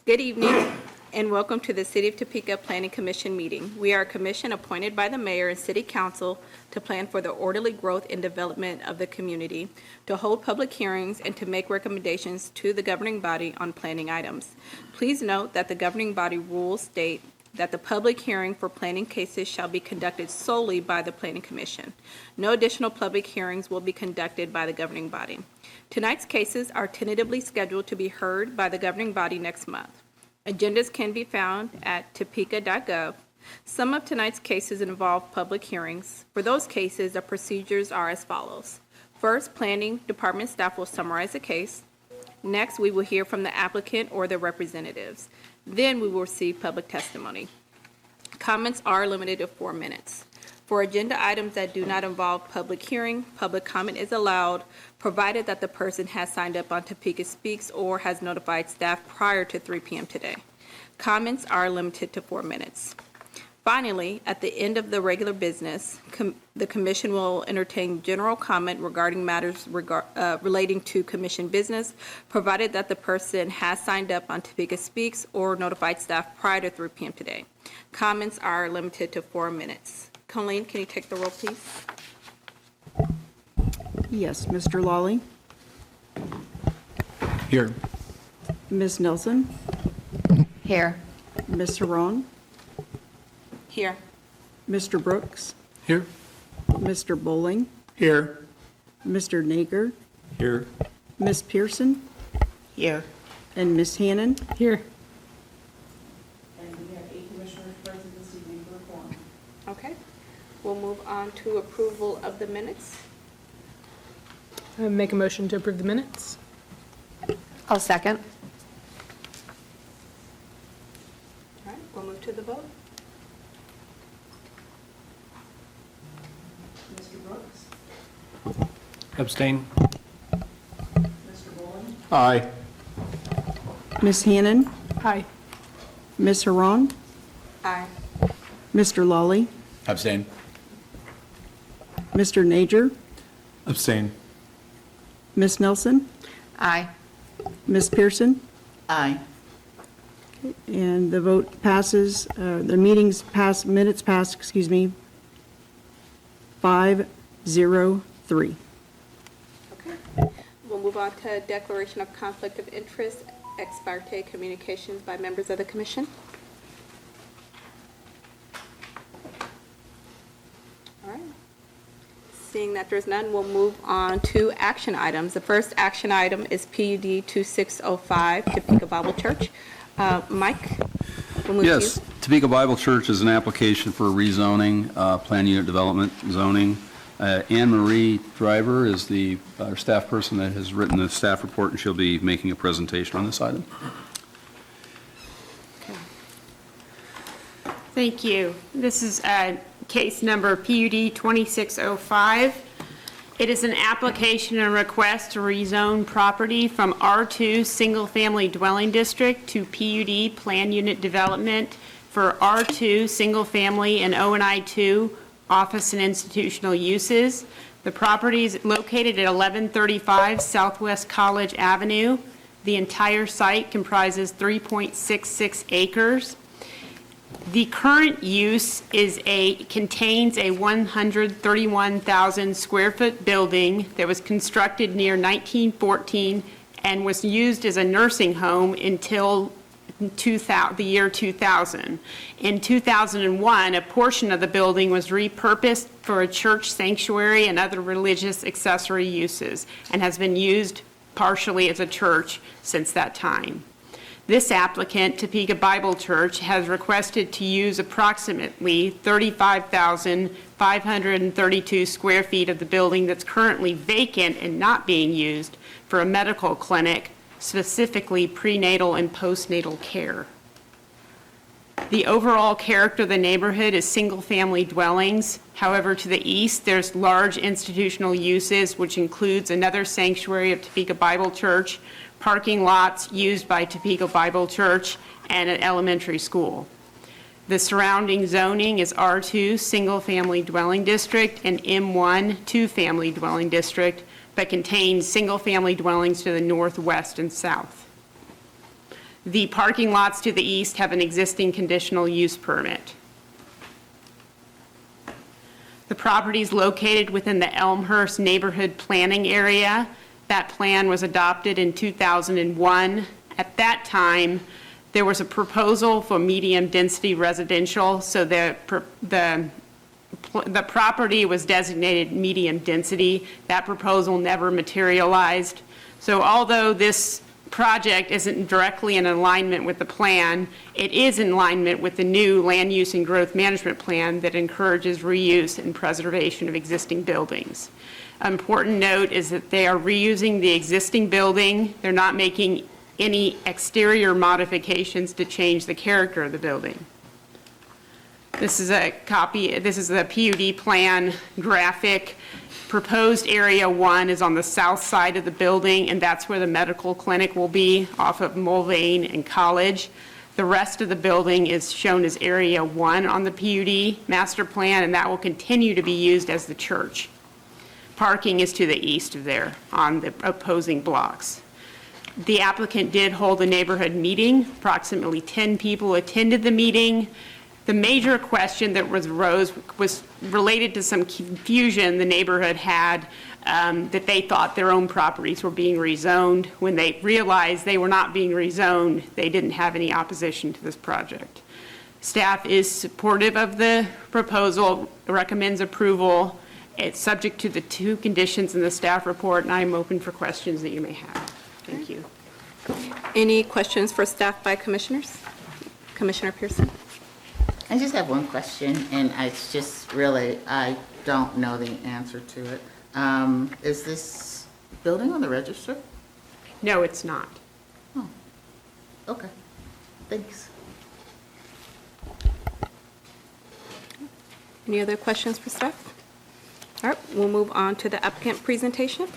Good evening and welcome to the City of Topeka Planning Commission meeting. We are a commission appointed by the mayor and city council to plan for the orderly growth and development of the community, to hold public hearings, and to make recommendations to the governing body on planning items. Please note that the governing body rules state that the public hearing for planning cases shall be conducted solely by the Planning Commission. No additional public hearings will be conducted by the governing body. Tonight's cases are tentatively scheduled to be heard by the governing body next month. Agendas can be found at topeka.gov. Some of tonight's cases involve public hearings. For those cases, the procedures are as follows. First, planning department staff will summarize the case. Next, we will hear from the applicant or their representatives. Then we will receive public testimony. Comments are limited to 4 minutes. For agenda items that do not involve public hearing, public comment is allowed, provided that the person has signed up on Topeka Speaks or has notified staff prior to 3 p.m. today. Comments are limited to 4 minutes. Finally, at the end of the regular business, the commission will entertain general comment regarding matters relating to commission business, provided that the person has signed up on Topeka Speaks or notified staff prior to 3 p.m. today. Comments are limited to 4 minutes. Colleen, can you take the roll, please? Yes, Mr. Lawley. Here. Ms. Nelson. Here. Ms. Haran. Here. Mr. Brooks. Here. Mr. Bowling. Here. Mr. Nager. Here. Ms. Pearson. Here. And Ms. Hannon. Here. And we have 8 commissioners present this evening for a quorum. Okay. We'll move on to approval of the minutes. I make a motion to approve the minutes. I'll second. All right, we'll move to the vote. Mr. Brooks. Abstain. Mr. Bowling. Aye. Ms. Hannon. Aye. Ms. Haran. Aye. Mr. Lawley. Abstain. Mr. Nager. Abstain. Ms. Nelson. Aye. Ms. Pearson. Aye. And the vote passes, the minutes pass, 5-0-3. Okay. We'll move on to declaration of conflict of interest, ex parte communications by members of the commission. All right. Seeing that there's none, we'll move on to action items. The first action item is PUD 2605, Topeka Bible Church. Mike, we'll move to you. Yes, Topeka Bible Church is an application for rezoning, plan unit development zoning. Anne Marie Driver is the staff person that has written the staff report, and she'll be making a presentation on this item. Thank you. This is case number PUD 2605. It is an application and request to rezone property from R2 Single Family Dwelling District to PUD Plan Unit Development for R2 Single Family and O&I 2 Office and Institutional Uses. The property is located at 1135 Southwest College Avenue. The entire site comprises 3.66 acres. The current use contains a 131,000 square foot building that was constructed near 1914 and was used as a nursing home until the year 2000. In 2001, a portion of the building was repurposed for a church sanctuary and other religious accessory uses and has been used partially as a church since that time. This applicant, Topeka Bible Church, has requested to use approximately 35,532 square feet of the building that's currently vacant and not being used for a medical clinic, specifically prenatal and postnatal care. The overall character of the neighborhood is single-family dwellings. However, to the east, there's large institutional uses, which includes another sanctuary of Topeka Bible Church, parking lots used by Topeka Bible Church, and an elementary school. The surrounding zoning is R2 Single Family Dwelling District and M1 Two Family Dwelling District, but contains single-family dwellings to the northwest and south. The parking lots to the east have an existing conditional use permit. The property is located within the Elmhurst Neighborhood Planning Area. That plan was adopted in 2001. At that time, there was a proposal for medium-density residential, so the property was designated medium density. That proposal never materialized. So although this project isn't directly in alignment with the plan, it is in alignment with the new land use and growth management plan that encourages reuse and preservation of existing buildings. Important note is that they are reusing the existing building. They're not making any exterior modifications to change the character of the building. This is a copy, this is the PUD plan graphic. Proposed Area 1 is on the south side of the building, and that's where the medical clinic will be, off of Mulvane and College. The rest of the building is shown as Area 1 on the PUD master plan, and that will continue to be used as the church. Parking is to the east of there on the opposing blocks. The applicant did hold a neighborhood meeting. Approximately 10 people attended the meeting. The major question that arose was related to some confusion the neighborhood had, that they thought their own properties were being rezoned. When they realized they were not being rezoned, they didn't have any opposition to this project. Staff is supportive of the proposal, recommends approval. It's subject to the 2 conditions in the staff report, and I'm open for questions that you may have. Thank you. Any questions for staff by commissioners? Commissioner Pearson? I just have one question, and it's just really, I don't know the answer to it. Is this building on the register? No, it's not. Oh, okay. Thanks. Any other questions for staff? All right, we'll move on to the applicant presentation.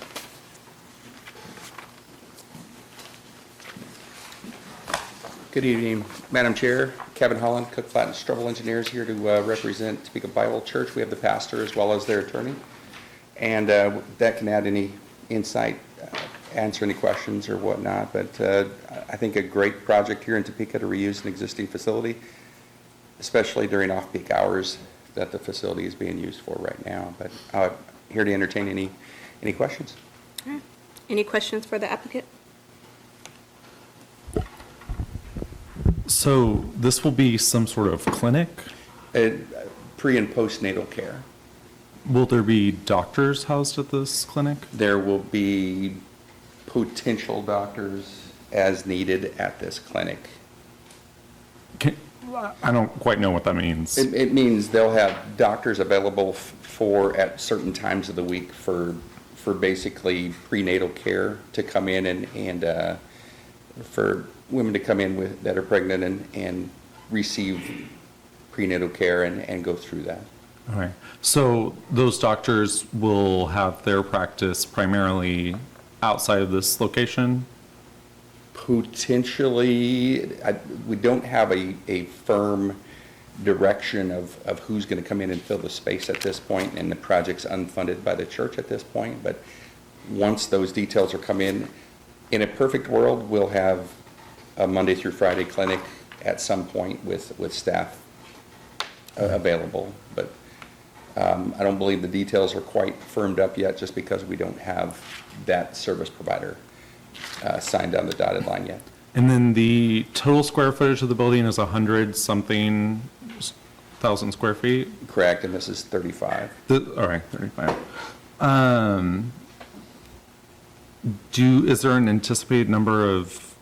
Good evening, Madam Chair. Kevin Holland, Cook, Flat, and Strobel Engineers here to represent Topeka Bible Church. We have the pastor as well as their attorney. And that can add any insight, answer any questions or whatnot. But I think a great project here in Topeka to reuse an existing facility, especially during off-peak hours that the facility is being used for right now. But here to entertain any questions. All right. Any questions for the applicant? So this will be some sort of clinic? Pre- and postnatal care. Will there be doctors housed at this clinic? There will be potential doctors as needed at this clinic. I don't quite know what that means. It means they'll have doctors available for at certain times of the week for basically prenatal care to come in and for women to come in that are pregnant and receive prenatal care and go through that. All right. So those doctors will have their practice primarily outside of this location? Potentially, we don't have a firm direction of who's going to come in and fill the space at this point, and the project's unfunded by the church at this point. But once those details are come in a perfect world, we'll have a Monday through Friday clinic at some point with staff available. But I don't believe the details are quite firmed up yet, just because we don't have that service provider signed on the dotted line yet. And then the total square footage of the building is 100-something thousand square feet? Correct, and this is 35. All right, 35. Is there an anticipated number of,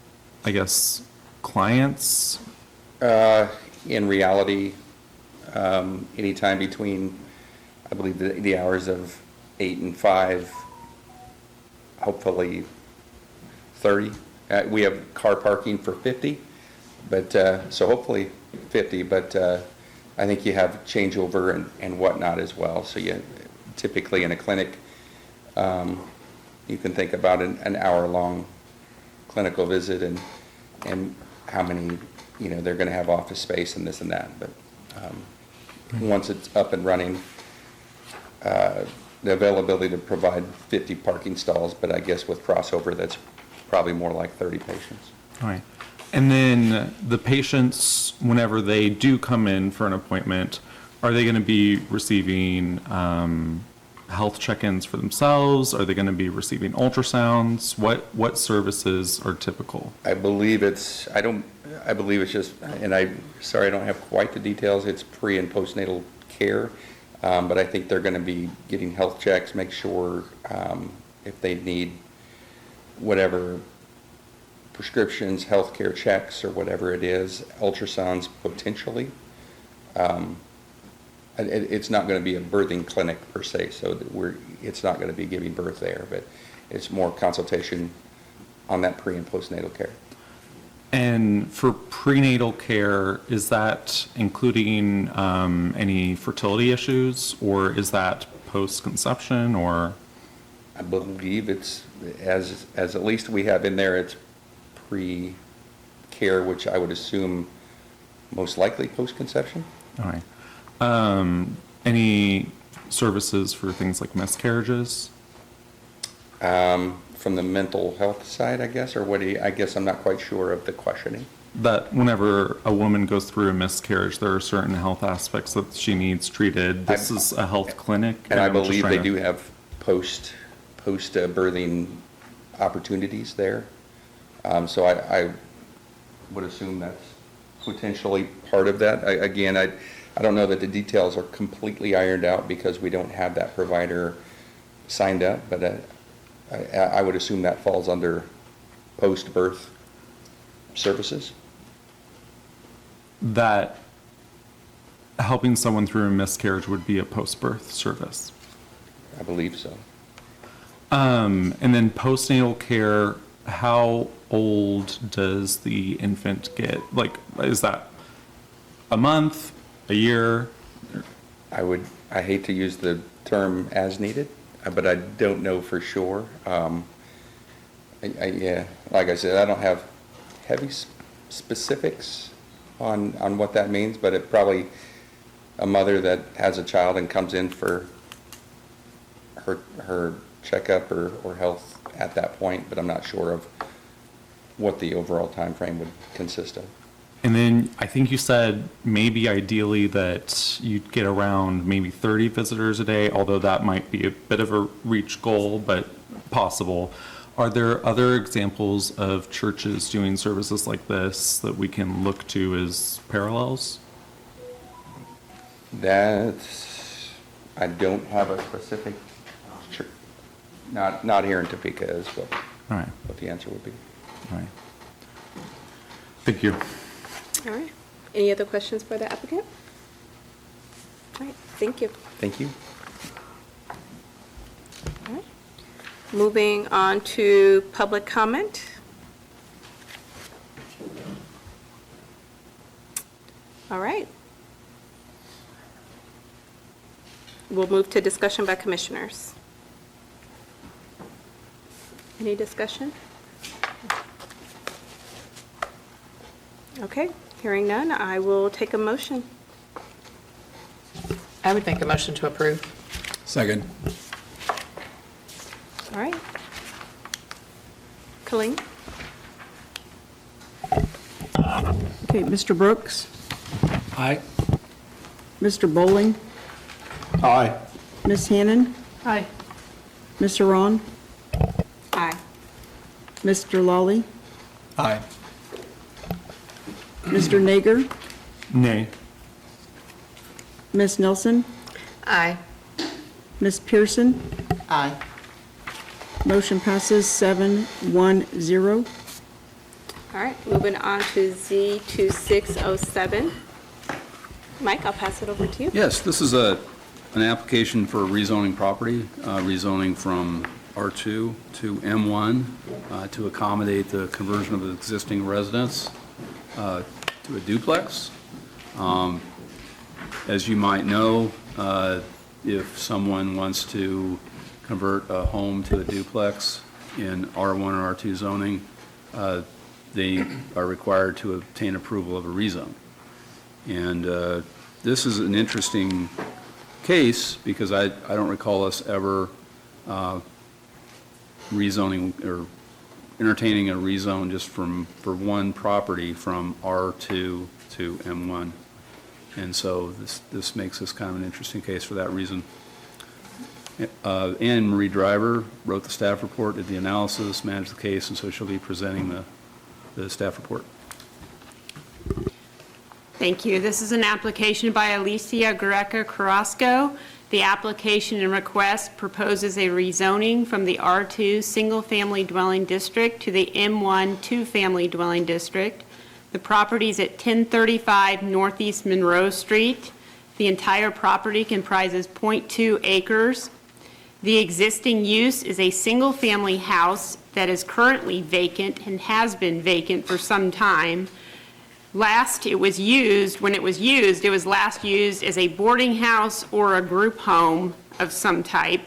I guess, clients? In reality, anytime between, I believe, the hours of 8 and 5, hopefully 30. We have car parking for 50, but so hopefully 50, but I think you have changeover and whatnot as well. So you typically in a clinic, you can think about an hour-long clinical visit and how many, they're going to have office space and this and that. But once it's up and running, the availability to provide 50 parking stalls, but I guess with crossover, that's probably more like 30 patients. All right. And then the patients, whenever they do come in for an appointment, are they going to be receiving health check-ins for themselves? Are they going to be receiving ultrasounds? What services are typical? I believe it's just, and sorry, I don't have quite the details, it's pre and postnatal care, but I think they're going to be getting health checks, make sure if they need whatever prescriptions, healthcare checks, or whatever it is, ultrasounds potentially. It's not going to be a birthing clinic per se, so that it's not going to be giving birth there, but it's more consultation on that pre and postnatal care. And for prenatal care, is that including any fertility issues, or is that post-conception, or? I believe it's, as at least we have in there, it's pre-care, which I would assume most likely post-conception. All right. Any services for things like miscarriages? From the mental health side, I guess, or I guess I'm not quite sure of the questioning. That whenever a woman goes through a miscarriage, there are certain health aspects that she needs treated. This is a health clinic. And I I'm just believe trying they to- do have post-birthing opportunities there. So I would assume that's potentially part of that. Again, I don't know that the details are completely ironed out because we don't have that provider signed up, but I would assume that falls under post-birth services. That helping someone through a miscarriage would be a post-birth service. I believe so. And then postnatal care, how old does the infant get? Like, is that a month, a year? I hate to use the term as needed, but I don't know for sure. Yeah, like I said, I don't have heavy specifics on what that means, but it probably, a mother that has a child and comes in for her checkup or health at that point, but I'm not sure of what the overall time frame would consist of. And then I think you said maybe ideally that you'd get around maybe 30 visitors a day, although that might be a bit of a reach goal, but possible. Are there other examples of churches doing services like this that we can look to as parallels? I don't have a specific, not here in Topeka is All right, what the answer would be. all right. Thank you. All right. Any other questions for the applicant? All right, thank you. Thank you. All right. Moving on to public comment. All right. We'll move to discussion by commissioners. Any discussion? Okay, hearing none, I will take a motion. I would make a motion to approve. Second. All right. Colleen? Okay, Mr. Brooks, Aye. Mr. Bowling, Aye. Ms. Hannon, Aye. Mr. Ron, Aye. Mr. Lawley, Aye. Mr. Nager, Nay. Ms. Nelson, Aye. Ms. Pearson. Aye. Motion passes 7-1-0. All right, moving on to Z2607. Mike, I'll pass it over to you. Yes, this is an application for rezoning property, rezoning from R2 to M1 to accommodate the conversion of an existing residence to a duplex. As you might know, if someone wants to convert a home to a duplex in R1 or R2 zoning, they are required to obtain approval of a rezone. And this is an interesting case because I don't recall us ever rezoning or entertaining a rezone just for one property from R2 to M1. And so this makes this kind of an interesting case for that reason. Anne Marie Driver wrote the staff report, did the analysis, managed the case, and so she'll be presenting the staff report. Thank you. This is an application by Alicia Guereca Carrasco. The application and request proposes a rezoning from the R2 single-family dwelling district to the M1 two-family dwelling district. The property is at 1035 Northeast Monroe Street. The entire property comprises .2 acres. The existing use is a single-family house that is currently vacant and has been vacant for some time. Last it was used, when it was used, it was last used as a boarding house or a group home of some type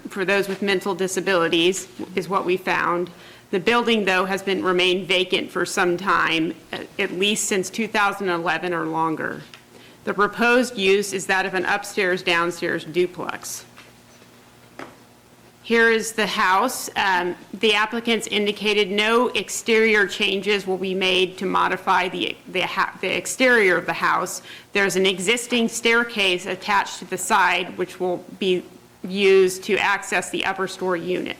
for those with mental disabilities, is what we found. The building, though, has remained vacant for some time, at least since 2011 or longer. The proposed use is that of an upstairs-downstairs duplex. Here is the house. The applicants indicated no exterior changes will be made to modify the exterior of the house. There's an existing staircase attached to the side, which will be used to access the upper story unit.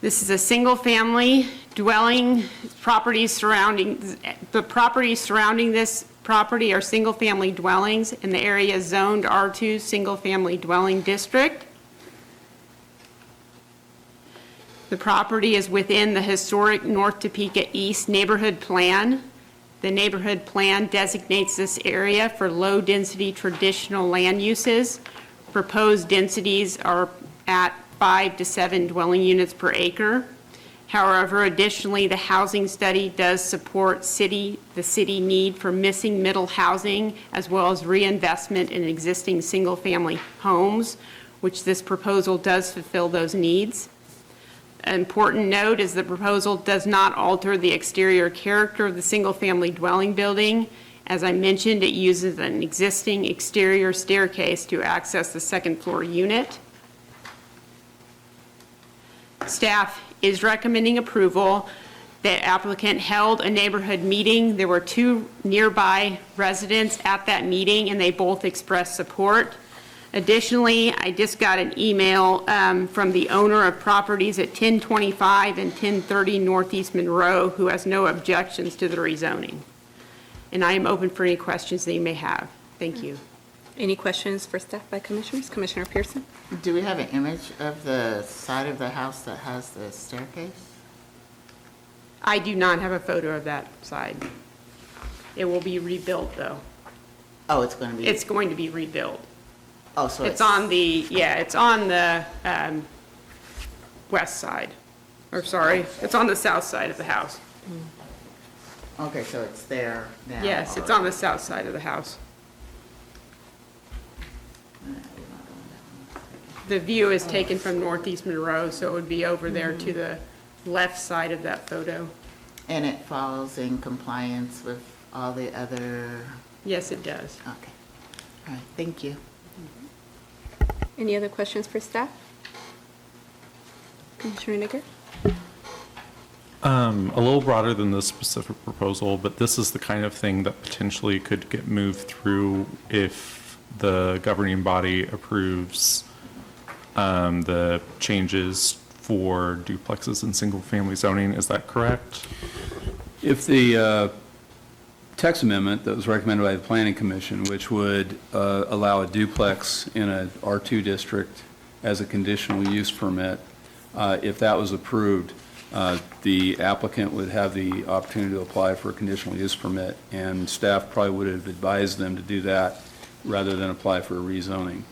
This is a single-family dwelling. The properties surrounding this property are single-family dwellings, and the area is zoned R2 single-family dwelling district. The property is within the historic North Topeka East neighborhood plan. The neighborhood plan designates this area for low-density traditional land uses. Proposed densities are at 5 to 7 dwelling units per acre. However, additionally, the housing study does support the city need for missing middle housing, as well as reinvestment in existing single-family homes, which this proposal does fulfill those needs. An important note is the proposal does not alter the exterior character of the single-family dwelling building. As I mentioned, it uses an existing exterior staircase to access the second-floor unit. Staff is recommending approval. The applicant held a neighborhood meeting. There were 2 nearby residents at that meeting, and they both expressed support. Additionally, I just got an email from the owner of properties at 1025 and 1030 Northeast Monroe, who has no objections to the rezoning. And I am open for any questions that you may have. Thank you. Any questions for staff by commissioners? Commissioner Pearson? Do we have an image of the side of the house that has the staircase? I do not have a photo of that side. It will be rebuilt, though. Oh, it's going to be. It's going to be rebuilt. Oh, so It's on the west side. Or sorry, it's on the south side of the house. Okay, so it's there now. Yes, it's on the south side of the house. The view is taken from Northeast Monroe, so it would be over there to the left side of that photo. And it falls in compliance with all the other, Yes, it does. okay. All right, thank you. Any other questions for staff? Commissioner Nigger? A little broader than this specific proposal, but this is the kind of thing that potentially could get moved through if the governing body approves the changes for duplexes and single-family zoning. Is that correct? If the text amendment that was recommended by the Planning Commission, which would allow a duplex in a R2 district as a conditional use permit, if that was approved, the applicant would have the opportunity to apply for a conditional use permit, and staff probably would have advised them to do that rather than apply for a rezoning.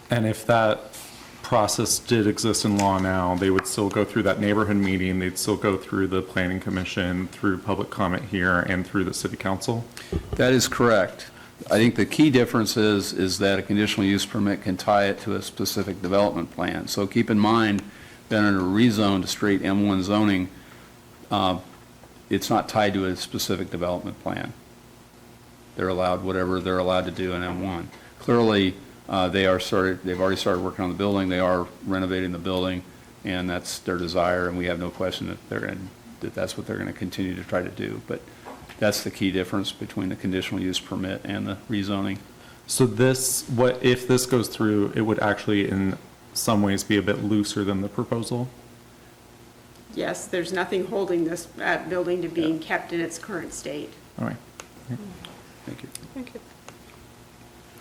And if that process did exist in law now, they would still go through that neighborhood meeting, they'd still go through the planning commission, through public comment here, and through the city council? That is correct. I think the key difference is that a conditional use permit can tie it to a specific development plan. So keep in mind that in a rezone to straight M1 zoning, it's not tied to a specific development plan. They're allowed whatever they're allowed to do in M1. Clearly, they've already started working on the building, they are renovating the building, and that's their desire, and we have no question that that's what they're going to continue to try to do. But that's the key difference between the conditional use permit and the rezoning. So if this goes through, it would actually in some ways be a bit looser than the proposal? Yes, there's nothing holding this building to being kept in its current state. All right. Thank you. Thank you.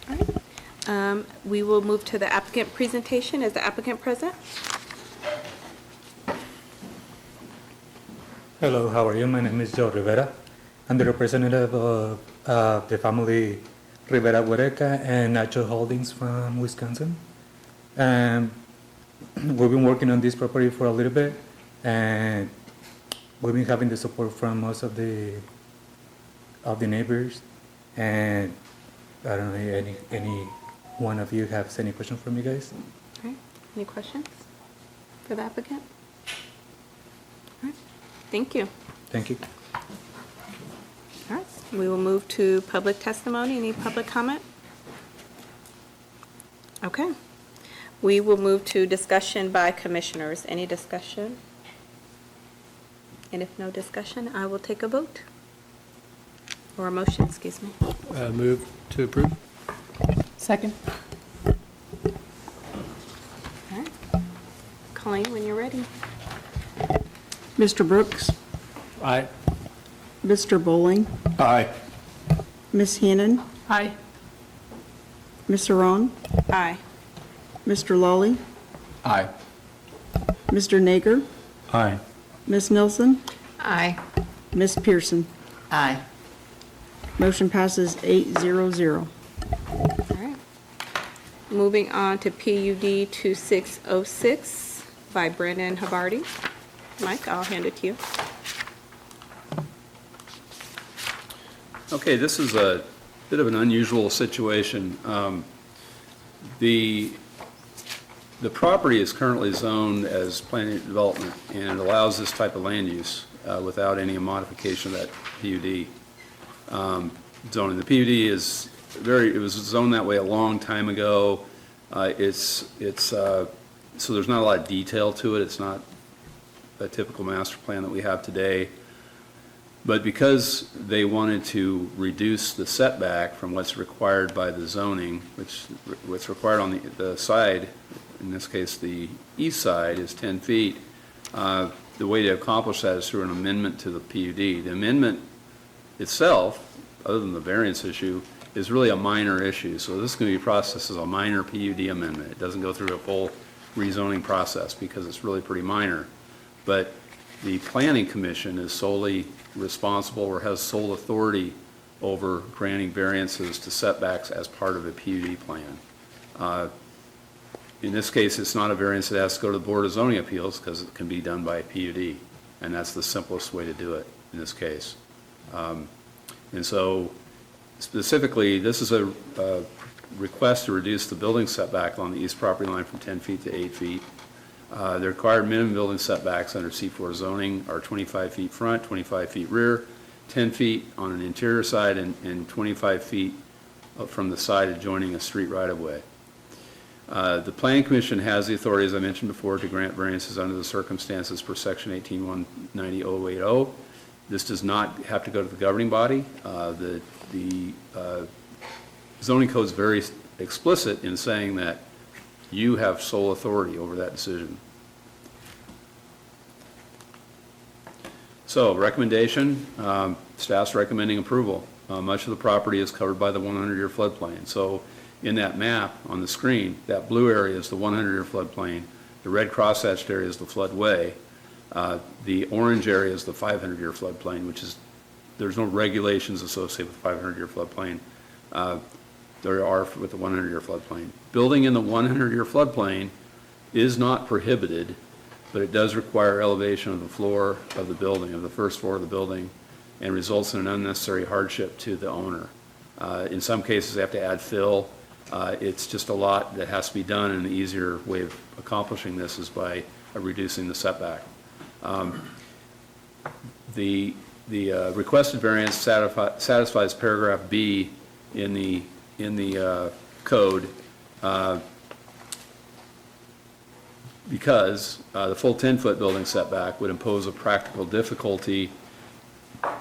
All right. We will move to the applicant presentation. Is the applicant present? Hello, how are you? My name is Joe Rivera. I'm the representative of the family Rivera Guereca and Nacho Holdings from Wisconsin. And we've been working on this property for a little bit, and we've been having the support from most of the neighbors. And I don't know, any one of you has any questions for me, guys? All right. Any questions for the applicant? All right. Thank you. Thank you. All right. We will move to public testimony. Any public comment? Okay. We will move to discussion by commissioners. Any discussion? And if no discussion, I will take a vote. Or a motion, excuse me. Move to approve. Second. All right. Colleen, when you're ready. Mr. Brooks, Aye. Mr. Bowling, Aye. Ms. Hennon, Aye. Mr. Ron, Aye. Mr. Lawley, Aye. Mr. Nager, Aye. Ms. Nelson, Aye. Ms. Pearson. Aye. Motion passes 800. All right. Moving on to PUD 2606 by Brendan Haverty. Mike, I'll hand it to you. Okay, this is a bit of an unusual situation. The property is currently zoned as planned development, and it allows this type of land use without any modification of that PUD zoning. The PUD is it was zoned that way a long time ago. So there's not a lot of detail to it. It's not a typical master plan that we have today. But because they wanted to reduce the setback from what's required by the zoning, what's required on the side, in this case the east side, is 10 feet, the way to accomplish that is through an amendment to the PUD. The amendment itself, other than the variance issue, is really a minor issue. So this is going to be processed as a minor PUD amendment. It doesn't go through a full rezoning process because it's really pretty minor. But the Planning Commission is solely responsible or has sole authority over granting variances to setbacks as part of a PUD plan. In this case, it's not a variance that has to go to the Board of Zoning Appeals because it can be done by a PUD, and that's the simplest way to do it in this case. And so specifically, this is a request to reduce the building setback on the east property line from 10 feet to 8 feet. The required minimum building setbacks under C4 zoning are 25 feet front, 25 feet rear, 10 feet on an interior side, and 25 feet from the side adjoining a street right-of-way. The Planning Commission has the authority, as I mentioned before, to grant variances under the circumstances per section 18-190-080. This does not have to go to the governing body. The zoning code is very explicit in saying that you have sole authority over that decision. So, recommendation, staff's recommending approval. Much of the property is covered by the 100-year floodplain. So, in that map on the screen, that blue area is the 100-year floodplain. The red cross-hatched area is the floodway. The orange area is the 500-year floodplain, which is, there's no regulations associated with 500-year floodplain. There are with the 100-year floodplain. Building in the 100-year floodplain is not prohibited, but it does require elevation of the floor of the building, of the first floor of the building, and results in an unnecessary hardship to the owner. In some cases, they have to add fill. It's just a lot that has to be done, and the easier way of accomplishing this is by reducing the setback. The requested variance satisfies paragraph B in the code, because the full 10-foot building setback would impose a practical difficulty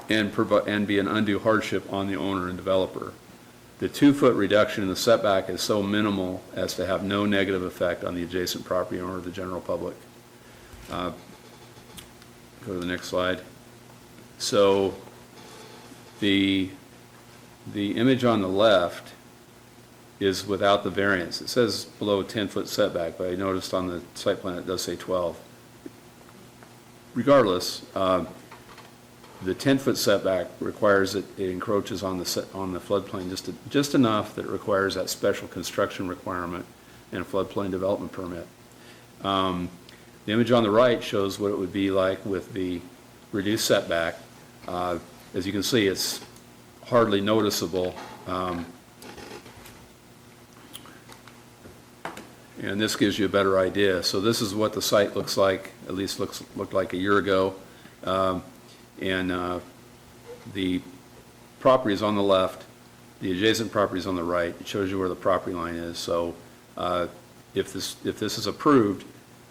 and be an undue hardship on the owner and developer. The 2-foot reduction in the setback is so minimal as to have no negative effect on the adjacent property owner or the general public. Go to the next slide. So the image on the left is without the variance. It says below 10-foot setback, but I noticed on the site plan it does say 12. Regardless, the 10-foot setback requires that it encroaches on the floodplain just enough that it requires that special construction requirement and a floodplain development permit. The image on the right shows what it would be like with the reduced setback. As you can see, it's hardly noticeable. And this gives you a better idea. So this is what the site looks like, at least looked like a year ago. The property is on the left, the adjacent property is on the right. It shows you where the property line is. So if this is approved,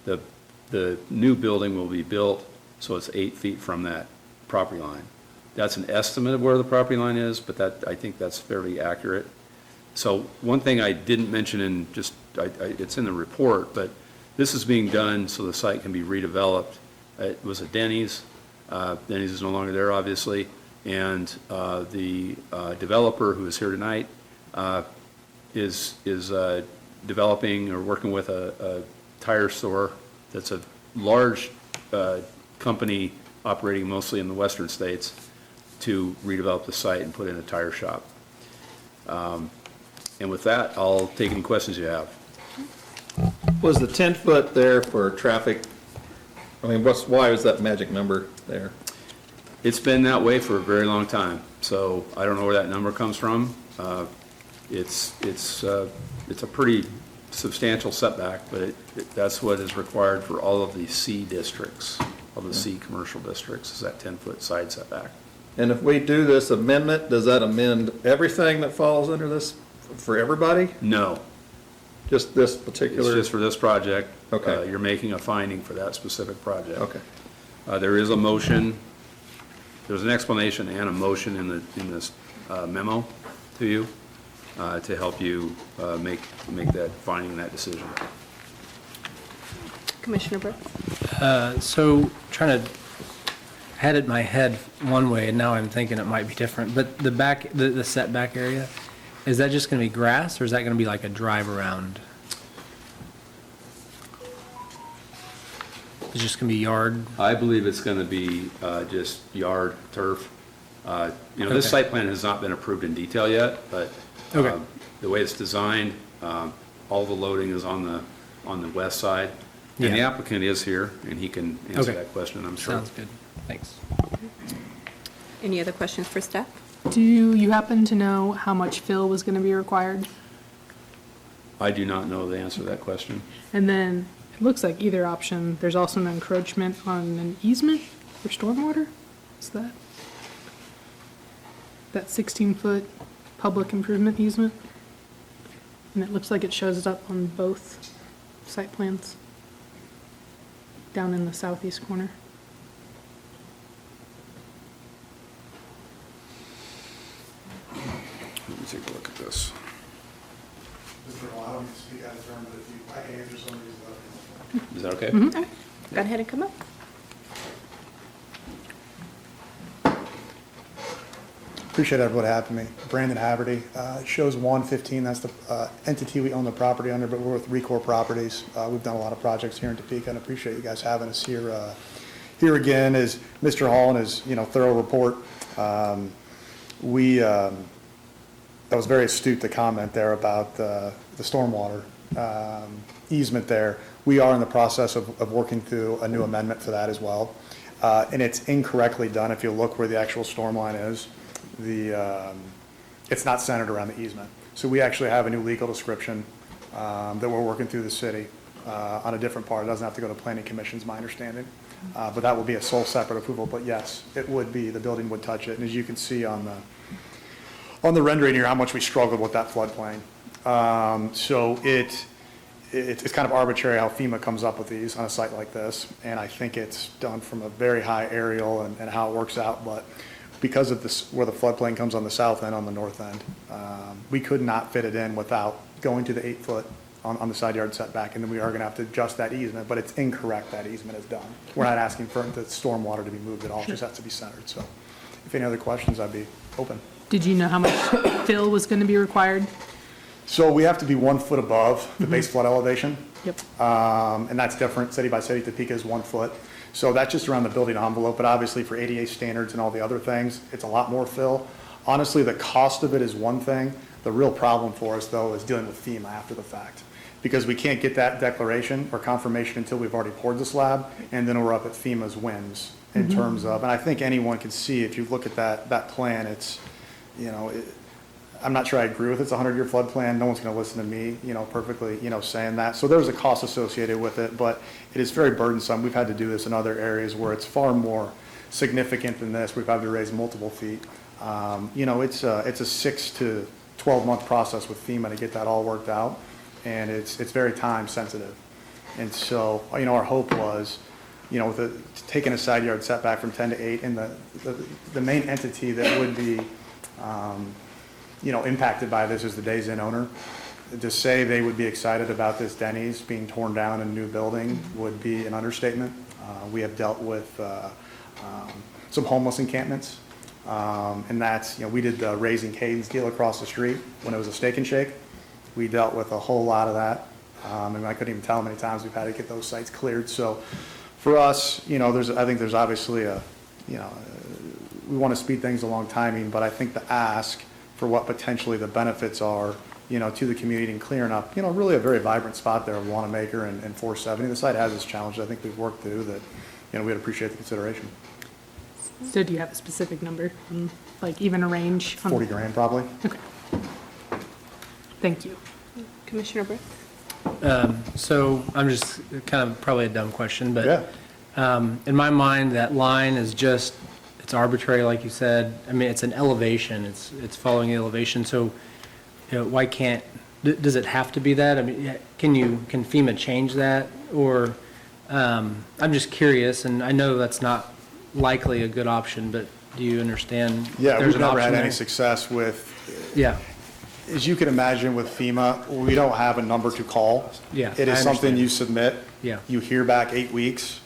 the new building will be built so it's 8 feet from that property line. That's an estimate of where the property line is, but I think that's fairly accurate. So one thing I didn't mention in it's in the report, but this is being done so the site can be redeveloped. It was a Denny's. Denny's is no longer there, obviously, and the developer who is here tonight is developing or working with a tire store that's a large company operating mostly in the western states to redevelop the site and put in a tire shop. And with that, I'll take any questions you have. Was the 10-foot there for traffic? I mean, why was that magic number there? It's been that way for a very long time, so I don't know where that number comes from. It's a pretty substantial setback, but that's what is required for all of the C districts, all the C commercial districts, is that 10-foot side setback. And if we do this amendment, does that amend everything that falls under this for everybody? No. Just this particular? It's just for this project. Okay. You're making a finding for that specific project. Okay. There is a motion, there's an explanation and a motion in this memo to you to help you make that finding, that decision. Commissioner Brooks? So trying to had it in my head one way, and now I'm thinking it might be different. But the setback area, is that just going to be grass, or is that going to be like a drive around? It's just going to be yard? I believe it's going to be just yard, turf. This Okay. site plan has not been approved in detail yet, but Okay. the way it's designed, all the loading is on the west side. And the Yeah. applicant is here, and he can answer Okay. that question, I'm sure. Sounds good. Thanks. Any other questions for staff? Do you happen to know how much fill was going to be required? I do not know the answer to that question. And then it looks like either option, there's also an encroachment on an easement for stormwater? Is that 16-foot public improvement easement? And it looks like it shows up on both site plans down in the southeast corner. Let me take a look at this. Mr. Hall, I don't need to speak out of turn, but if I can answer some of these left. Is that okay? All right. Go ahead and come up. Appreciate everybody having me. Brandon Haverty. It shows 115, that's the entity we own the property under, but we're with Recor Properties. We've done a lot of projects here in Topeka, and appreciate you guys having us here. Here again is Mr. Hall and his thorough report. That was very astute to comment there about the stormwater easement there. We are in the process of working through a new amendment for that as well. And it's incorrectly done. If you look where the actual storm line is, it's not centered around the easement. So we actually have a new legal description that we're working through the city on a different part. It doesn't have to go to planning commission, is my understanding. But that will be a sole separate approval. But yes, it would be, the building would touch it. And as you can see on the rendering here, how much we struggled with that floodplain. So it's kind of arbitrary how FEMA comes up with these on a site like this, and I think it's done from a very high aerial and how it works out, but because of this, where the floodplain comes on the south end, on the north end, we could not fit it in without going to the 8-foot on the side yard setback, and then we are gonna have to adjust that easement, but it's incorrect that easement is done. We're not asking for the stormwater to be moved at all, it just has to be centered, so if any other questions, I'd be open. Did you know how much fill was going to be required? So we have to be 1 foot above the base flood elevation. Yep. And that's different, city by city. Topeka is 1 foot. So that's just around the building envelope, but obviously for ADA standards and all the other things, it's a lot more fill. Honestly, the cost of it is one thing. The real problem for us, though, is dealing with FEMA after the fact. Because we can't get that declaration or confirmation until we've already poured the slab, and then we're up at FEMA's whims in terms of, and I think anyone can see, if you look at that plan, it's, you know, I'm not sure I agree with it's a 100-year flood plan. No one's going to listen to me, you know, perfectly, you know, saying that. So there's a cost associated with it, but it is very burdensome. We've had to do this in other areas where it's far more significant than this. We've had to raise multiple feet. You know, it's a 6 to 12-month process with FEMA to get that all worked out, and it's very time sensitive. And so, you know, our hope was, you know, with taking a side yard setback from 10 to 8, and the main entity that would be you know, impacted by this is the Days Inn owner. To say they would be excited about this Denny's being torn down and a new building would be an understatement. We have dealt with some homeless encampments, and that's, you know, we did the Raising Cane's deal across the street when it was a Steak and Shake. We dealt with a whole lot of that, and I couldn't even tell how many times we've had to get those sites cleared. So for us, you know, I think there's obviously you know, we want to speed things along timing, but I think the ask for what potentially the benefits are, you know, to the community and clearing up, you know, really a very vibrant spot there of Wanamaker and 470. The site has its challenges. I think we've worked through that, you know, we'd appreciate the consideration. So do you have a specific number, like even a range? 40 grand probably. Okay. Thank you. Commissioner Brooks? So I'm just kind of probably a dumb question, but Yeah. in my mind, that line is just, it's arbitrary, like you said. I mean, it's an elevation. It's following the elevation. So, you know, why can't, does it have to be that? I mean, can FEMA change that? Or, I'm just curious, and I know that's not likely a good option, but do you understand? Yeah, there's we've an never option had any there? success with, Yeah, as you can imagine with FEMA, we don't have a number to call. Yeah, It is I something understand. you submit. Yeah. You hear back 8 weeks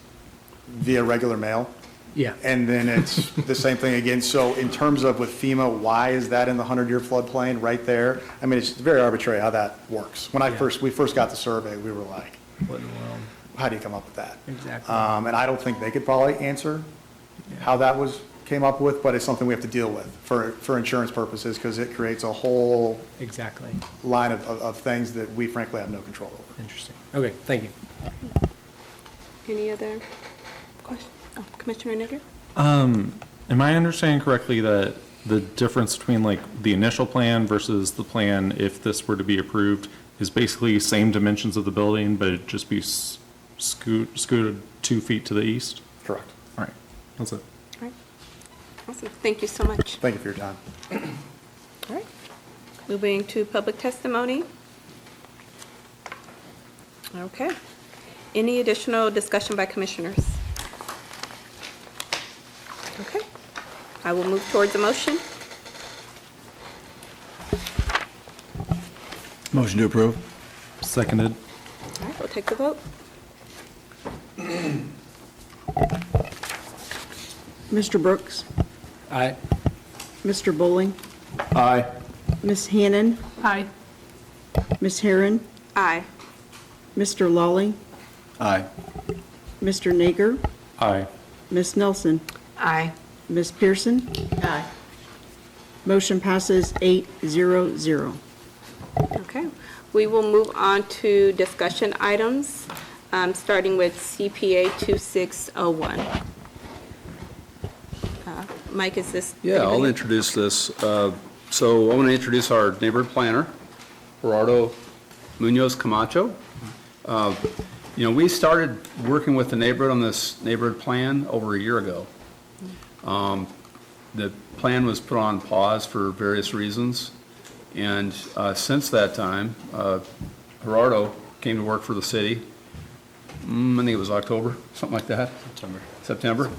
via regular mail. yeah. And then it's the same thing again. So in terms of with FEMA, why is that in the 100-year floodplain right there? I mean, it's very arbitrary how that works. When we first got the survey, we were like, What in the world? how do you come up with that? Exactly. And I don't think they could probably answer how that came up with, but it's something we have to deal with for insurance purposes, because it creates a whole Exactly. line of things that we frankly have no control over. Interesting. Okay, thank you. Any other questions? Oh, Commissioner Nigger? Am I understanding correctly that the difference between like the initial plan versus the plan, if this were to be approved, is basically same dimensions of the building, but it'd just be scooted 2 feet to the east? Correct. All right, that's it. All right. Awesome. Thank you so much. Thank you for your time. All right. Moving to public testimony. Okay. Any additional discussion by commissioners? Okay. I will move towards a motion. Motion to approve. Seconded. All right, we'll take the vote. Mr. Brooks, Aye. Mr. Bowling, Aye. Ms. Hannon, Aye. Ms. Herron, Aye. Mr. Lawley, Aye. Mr. Nager, Aye. Ms. Nelson, Aye. Ms. Pearson. Aye. Motion passes 8-0-0. Okay. We will move on to discussion items, starting with CPA 2601. Mike, is this? Yeah, I'll anybody? introduce this. So I want to introduce our neighborhood planner, Gerardo Munoz Camacho. You know, we started working with the neighborhood on this neighborhood plan over a year ago. The plan was put on pause for various reasons, And since that time, Gerardo came to work for the city. I think it was October, something like that. September.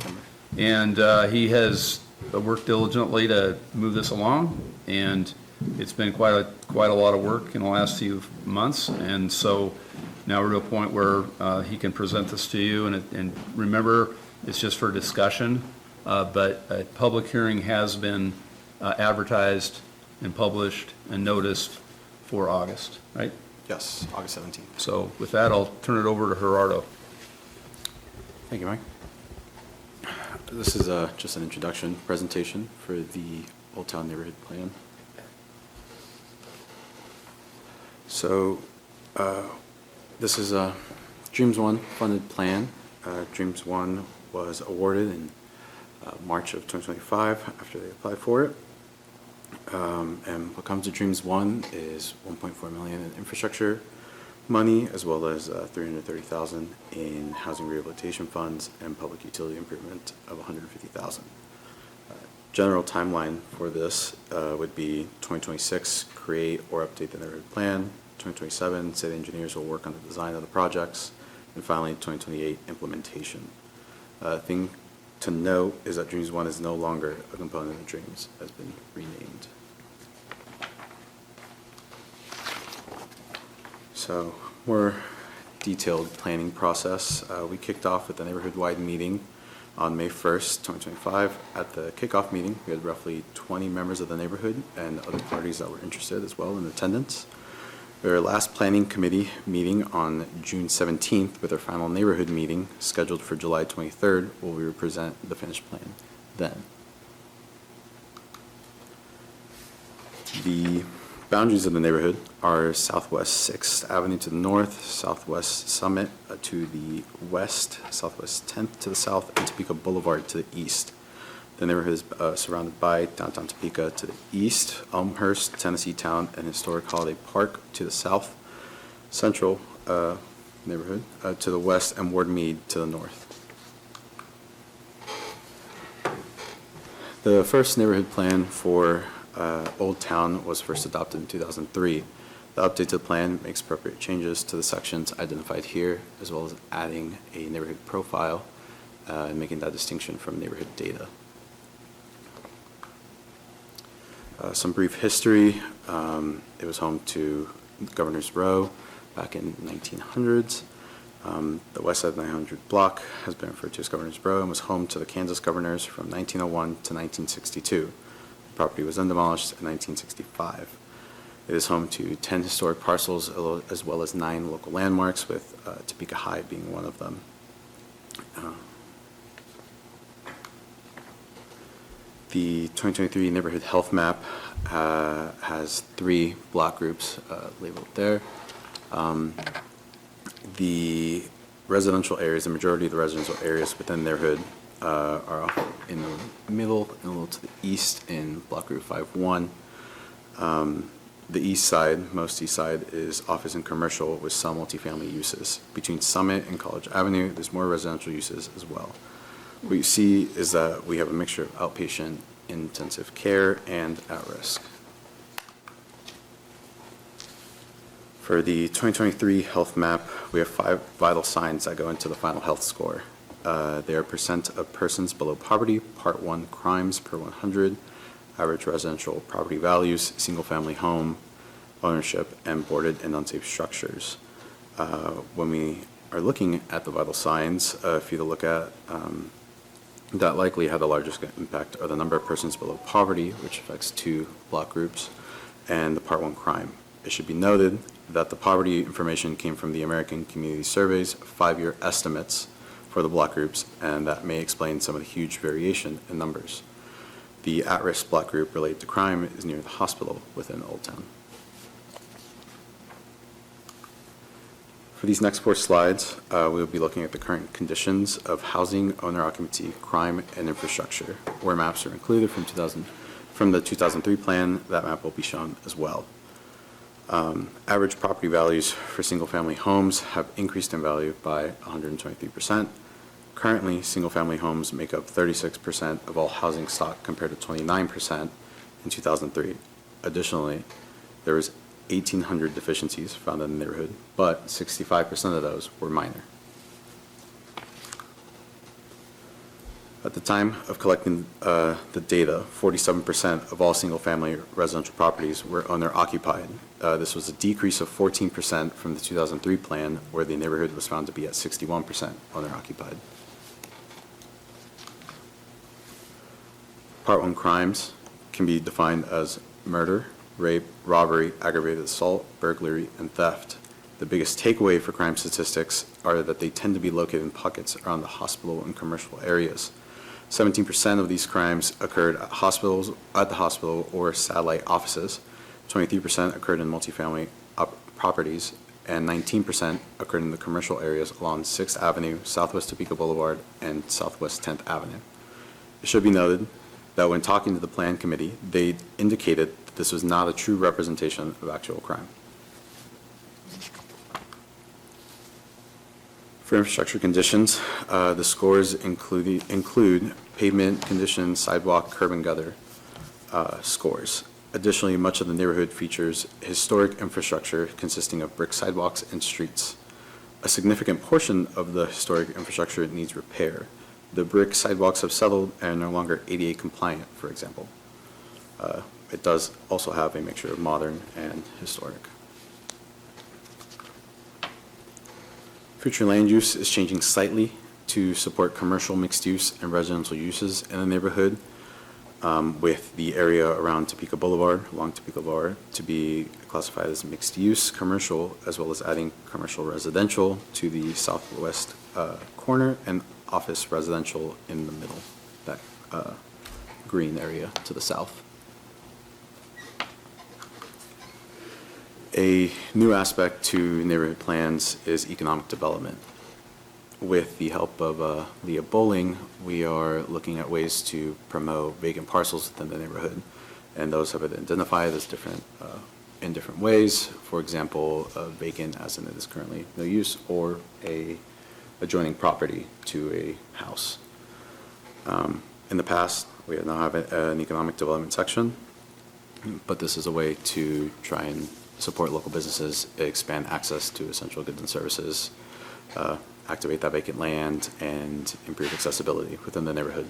And he has worked diligently to move this along, and it's been quite a lot of work in the last few months. And so now we're to a point where he can present this to you, and remember, it's just for discussion, but a public hearing has been advertised and published and noticed for August, right? Yes, August 17th. So with that, I'll turn it over to Gerardo. Thank you, Mike. This is just an introduction presentation for the Old Town Neighborhood Plan. So this is a Dreams 1 funded plan. Dreams 1 was awarded in March of 2025 after they applied for it. And what comes to Dreams 1 is 1.4 million in infrastructure money, as well as 330,000 in housing rehabilitation funds and public utility improvement of 150,000. General timeline for this would be 2026, create or update the neighborhood plan. 2027, city engineers will work on the design of the projects, and finally 2028, implementation. Thing to note is that Dreams 1 is no longer a component of Dreams, has been renamed. So, more detailed planning process. We kicked off with the neighborhood-wide meeting on May 1st, 2025. At the kickoff meeting, we had roughly 20 members of the neighborhood and other parties that were interested as well in attendance. Our last planning committee meeting on June 17th with our final neighborhood meeting scheduled for July 23rd, where we will present the finished plan then. The boundaries of the neighborhood are Southwest 6th Avenue to the north, Southwest Summit to the west, Southwest 10th to the south, and Topeka Boulevard to the east. The neighborhood is surrounded by downtown Topeka to the east, Elmhurst, Tennessee Town, and Historic Holiday Park to the south, Central neighborhood to the west, and Ward Mead to the north. The first neighborhood plan for Old Town was first adopted in 2003. The updated plan makes appropriate changes to the sections identified here, as well as adding a neighborhood profile and making that distinction from neighborhood data. Some brief history. It was home to Governor's Row back in 1900s. The West Side 900 block has been referred to as Governor's Row and was home to the Kansas governors from 1901 to 1962. The property was then demolished in 1965. It is home to 10 historic parcels as well as 9 local landmarks, with Topeka High being one of them. The 2023 Neighborhood Health Map has 3 block groups labeled there. The residential areas, the majority of the residential areas within the neighborhood are off in the middle and a little to the east in block group 5-1. The east side, most east side, is office and commercial with some multifamily uses. Between Summit and College Avenue, there's more residential uses as well. What you see is that we have a mixture of outpatient, intensive care, and at-risk. For the 2023 health map, we have 5 vital signs that go into the final health score. They are percent of persons below poverty, Part 1 crimes per 100, average residential property values, single-family home ownership, and boarded and unsafe structures. When we are looking at the vital signs, if you look at that likely had the largest impact are the number of persons below poverty, which affects 2 block groups, and the Part 1 crime. It should be noted that the poverty information came from the American Community Survey's 5-year estimates for the block groups, and that may explain some of the huge variation in numbers. The at-risk block group related to crime is near the hospital within Old Town. For these next 4 slides, we will be looking at the current conditions of housing, owner occupancy, crime, and infrastructure, where maps are included from the 2003 plan. That map will be shown as well. Average property values for single-family homes have increased in value by 123%. Currently, single-family homes make up 36% of all housing stock compared to 29% in 2003. Additionally, There was 1,800 deficiencies found in the neighborhood, but 65% of those were minor. At the time of collecting the data, 47% of all single-family residential properties were owner-occupied. This was a decrease of 14% from the 2003 plan, where the neighborhood was found to be at 61% owner-occupied. Part 1 crimes can be defined as murder, rape, robbery, aggravated assault, burglary, and theft. The biggest takeaway for crime statistics are that they tend to be located in pockets around the hospital and commercial areas. 17% of these crimes occurred at the hospital or satellite offices. 23% occurred in multifamily properties, and 19% occurred in the commercial areas along 6th Avenue, Southwest Topeka Boulevard, and Southwest 10th Avenue. It should be noted that when talking to the Plan Committee, they indicated that this was not a true representation of actual crime. For infrastructure conditions, the scores include pavement condition, sidewalk, curb and gutter scores. Additionally, much of the neighborhood features historic infrastructure consisting of brick sidewalks and streets. A significant portion of the historic infrastructure needs repair. The brick sidewalks have settled and are no longer ADA compliant, for example. It does also have a mixture of modern and historic. Future land use is changing slightly to support commercial mixed use and residential uses in the neighborhood, with the area around Topeka Boulevard, along Topeka Boulevard, to be classified as mixed use commercial, as well as adding commercial residential to the southwest corner and office residential in the middle, that green area to the south. A new aspect to neighborhood plans is economic development. With the help of Leah Bowling, we are looking at ways to promote vacant parcels within the neighborhood, and those have been identified as in different ways. For example, vacant as in it is currently no use, or a adjoining property to a house. In the past, we did not have an economic development section, but this is a way to try and support local businesses, expand access to essential goods and services, activate that vacant land, and improve accessibility within the neighborhood.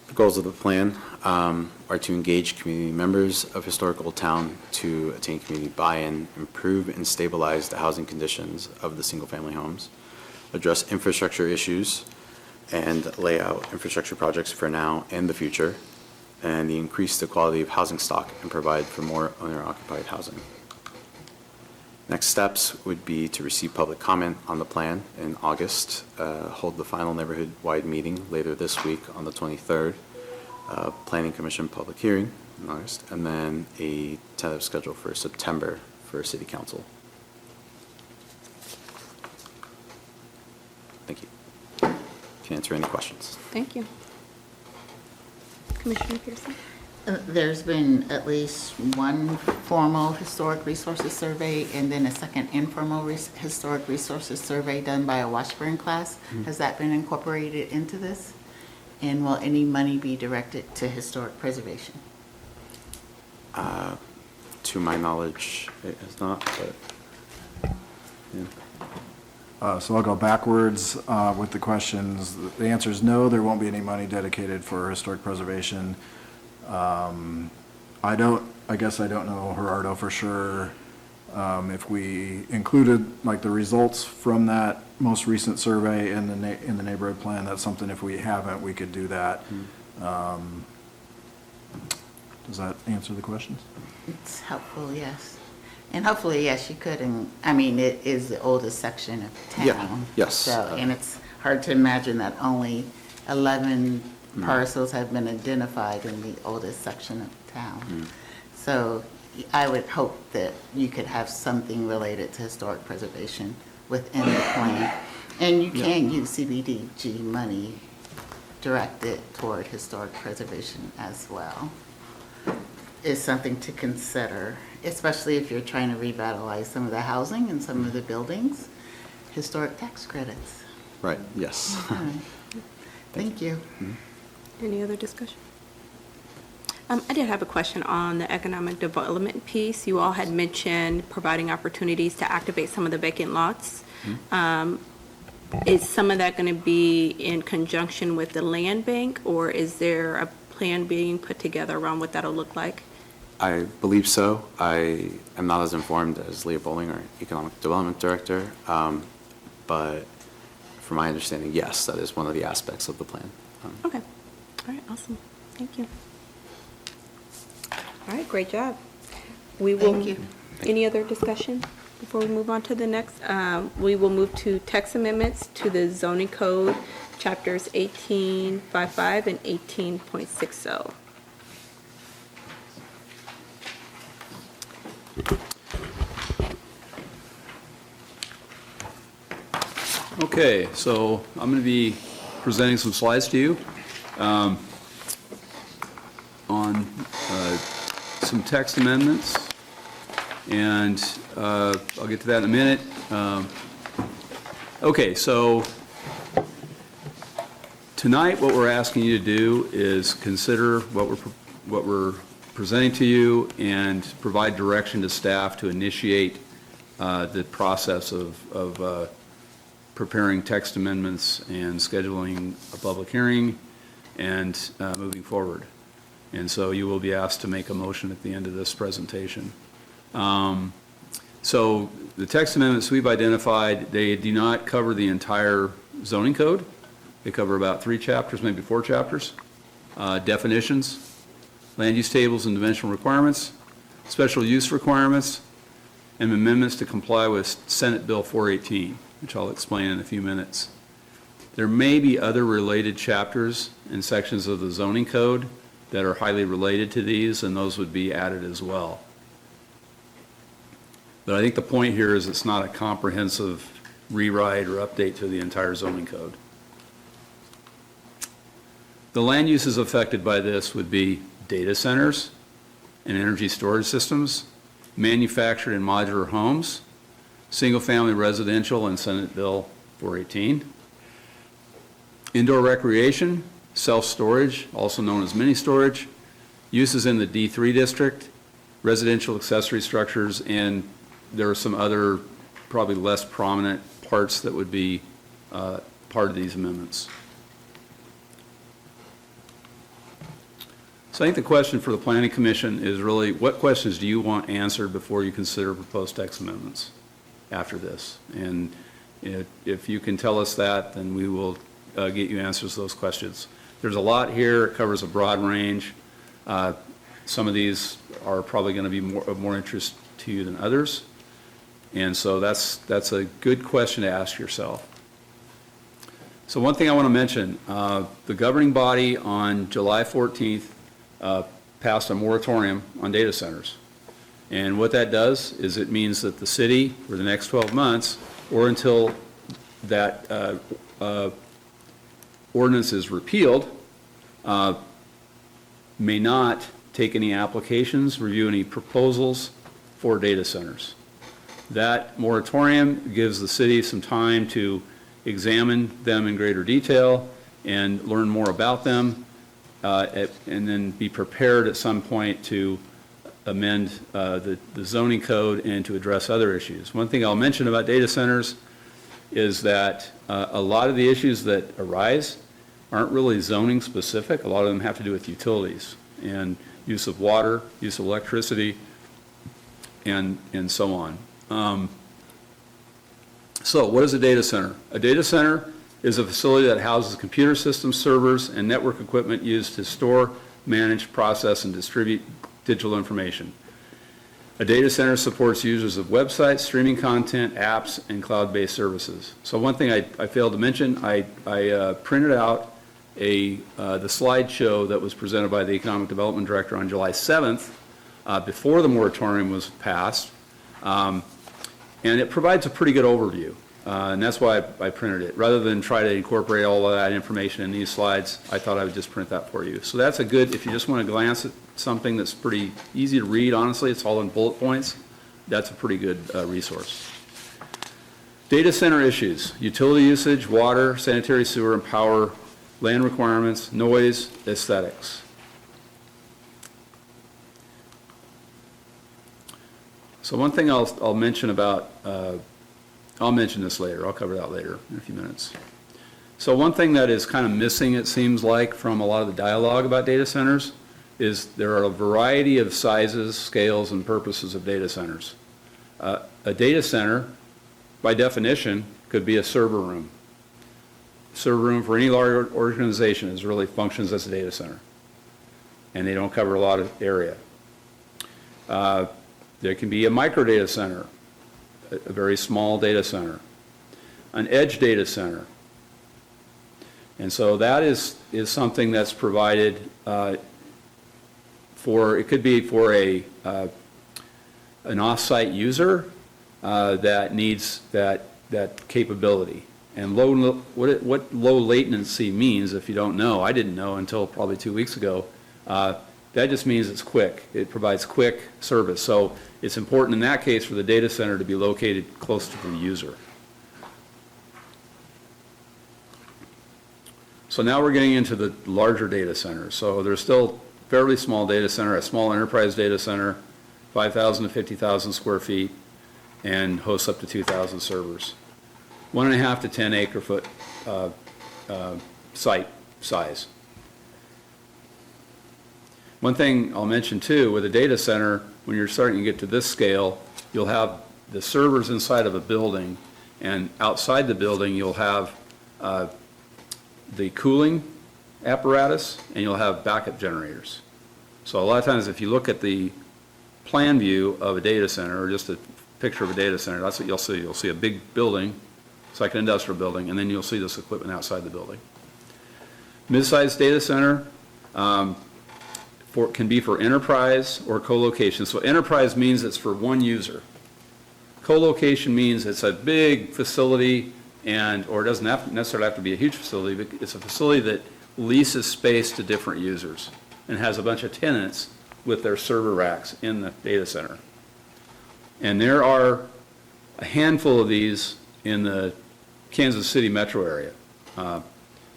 The goals of the plan are to engage community members of historic Old Town to attain community buy-in, improve and stabilize the housing conditions of the single-family homes, address infrastructure issues, and lay out infrastructure projects for now and the future, and increase the quality of housing stock and provide for more owner-occupied housing. Next steps would be to receive public comment on the plan in August, hold the final neighborhood-wide meeting later this week on the 23rd, Planning Commission public hearing in August, and then a tentative schedule for September for City Council. Thank you. Can answer any questions. Thank you. Commissioner Pearson? There's been at least one formal historic resources survey and then a second informal historic resources survey done by a Washburn class. Has that been incorporated into this? And will any money be directed to historic preservation? To my knowledge, it has not, but yeah. So I'll go backwards with the questions. The answer is no, there won't be any money dedicated for historic preservation. I guess I don't know, Gerardo, for sure, if we included like the results from that most recent survey in the neighborhood plan. That's something, if we haven't, we could do that. Does that answer the questions? It's helpful, yes. And hopefully, yes, you could, and, I mean, it is the oldest section of town. Yeah, yes. So, and it's hard to imagine that only 11 parcels have been identified in the oldest section of town. So I would hope that you could have something related to historic preservation within the plan. And you can use CBDG money directed toward historic preservation as well. Is something to consider, especially if you're trying to revitalize some of the housing and some of the buildings, historic tax credits. Right, yes. All right. Thank you. Any other discussion? I did have a question on the economic development piece. You all had mentioned providing opportunities to activate some of the vacant lots. Is some of that going to be in conjunction with the land bank, or is there a plan being put together around what that'll look like? I believe so. I am not as informed as Leah Bowling, our Economic Development Director, but from my understanding, yes, that is one of the aspects of the plan. Okay. All right, awesome. Thank you. All right, great job. We will. Thank you. Any other discussion before we move on to the next? We will move to text amendments to the zoning code, chapters 18.55 and 18.60. Okay, so I'm going to be presenting some slides to you on some text amendments, and I'll get to that in a minute. Okay, so tonight what we're asking you to do is consider what we're presenting to you and provide direction to staff to initiate the process of preparing text amendments and scheduling a public hearing and moving forward. And so you will be asked to make a motion at the end of this presentation. So the text amendments we've identified, they do not cover the entire zoning code. They cover about 3 chapters, maybe 4 chapters. Definitions, land use tables and dimensional requirements, special use requirements, and amendments to comply with Senate Bill 418, which I'll explain in a few minutes. There may be other related chapters and sections of the zoning code that are highly related to these, and those would be added as well. But I think the point here is it's not a comprehensive rewrite or update to the entire zoning code. The land uses affected by this would be data centers and energy storage systems, manufactured and modular homes, single-family residential and Senate Bill 418, indoor recreation, self-storage, also known as mini-storage, uses in the D3 district, residential accessory structures, and there are some other probably less prominent parts that would be part of these amendments. So I think the question for the Planning Commission is really, what questions do you want answered before you consider proposed text amendments after this? And if you can tell us that, then we will get you answers to those questions. There's a lot here. It covers a broad range. Some of these are probably going to be of more interest to you than others. And so that's a good question to ask yourself. So one thing I want to mention, the governing body on July 14th passed a moratorium on data centers. And what that does is it means that the city, for the next 12 months, or until that ordinance is repealed, may not take any applications, review any proposals for data centers. That moratorium gives the city some time to examine them in greater detail and learn more about them, and then be prepared at some point to amend the zoning code and to address other issues. One thing I'll mention about data centers is that a lot of the issues that arise aren't really zoning specific. A lot of them have to do with utilities and use of water, use of electricity, and so on. So what is a data center? A data center is a facility that houses computer systems, servers, and network equipment used to store, manage, process, and distribute digital information. A data center supports users of websites, streaming content, apps, and cloud-based services. So one thing I failed to mention, I printed out the slideshow that was presented by the Economic Development Director on July 7th, before the moratorium was passed, and it provides a pretty good overview. And that's why I printed it. Rather than try to incorporate all of that information in these slides, I thought I would just print that for you. So that's a good, if you just want to glance at something that's pretty easy to read, honestly, it's all in bullet points, that's a pretty good resource. Data center issues: utility usage, water, sanitary sewer and power, land requirements, noise, aesthetics. So one thing I'll mention about, I'll mention this later, I'll cover that later in a few minutes. So one thing that is kind of missing, it seems like, from a lot of the dialogue about data centers is there are a variety of sizes, scales, and purposes of data centers. A data center, by definition, could be a server room. Server room for any large organization is really functions as a data center, and they don't cover a lot of area. There can be a micro data center, a very small data center, an edge data center. And so that is something that's provided for, it could be for an off-site user that needs that capability. And what low latency means, if you don't know, I didn't know until probably 2 weeks ago, that just means it's quick. It provides quick service. So it's important in that case for the data center to be located close to the user. So now we're getting into the larger data centers. So there's still fairly small data center, a small enterprise data center, 5,000 to 50,000 square feet, and hosts up to 2,000 servers. 1.5 to 10 acre foot site size. One thing I'll mention too, with a data center, when you're starting to get to this scale, you'll have the servers inside of a building, and outside the building you'll have the cooling apparatus, and you'll have backup generators. So a lot of times if you look at the plan view of a data center, or just a picture of a data center, that's what you'll see. You'll see a big building, it's like an industrial building, and then you'll see this equipment outside the building. Mid-sized data center can be for enterprise or co-location. So enterprise means it's for one user. Co-location means it's a big facility, or it doesn't necessarily have to be a huge facility, but it's a facility that leases space to different users and has a bunch of tenants with their server racks in the data center. And there are a handful of these in the Kansas City metro area.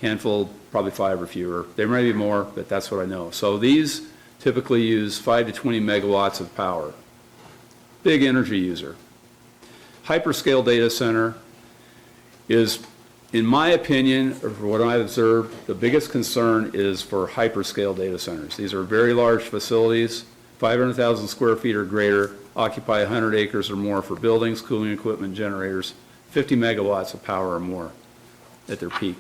Handful, probably 5 or fewer. There may be more, but that's what I know. So these typically use 5 to 20 megawatts of power. Big energy user. Hyperscale data center is, in my opinion, or for what I've observed, the biggest concern is for hyperscale data centers. These are very large facilities, 500,000 square feet or greater, occupy 100 acres or more for buildings, cooling equipment, generators, 50 megawatts of power or more at their peak.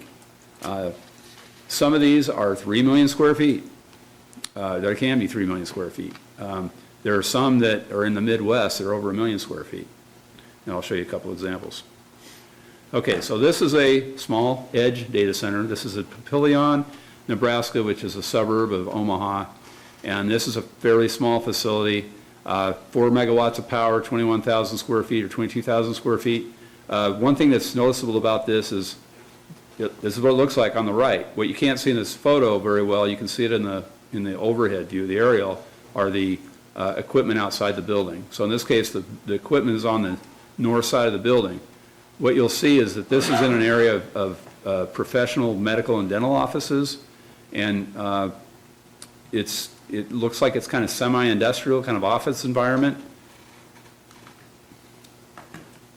Some of these are 3 million square feet. There can be 3 million square feet. There are some that are in the Midwest that are over 1 million square feet. And I'll show you a couple examples. Okay, so this is a small edge data center. This is at Papillion, Nebraska, which is a suburb of Omaha. And this is a fairly small facility, 4 megawatts of power, 21,000 square feet or 22,000 square feet. One thing that's noticeable about this is, this is what it looks like on the right. What you can't see in this photo very well, you can see it in the overhead view, the aerial, are the equipment outside the building. So in this case, the equipment is on the north side of the building. What you'll see is that this is in an area of professional medical and dental offices, and it looks like it's kind of semi-industrial, kind of office environment.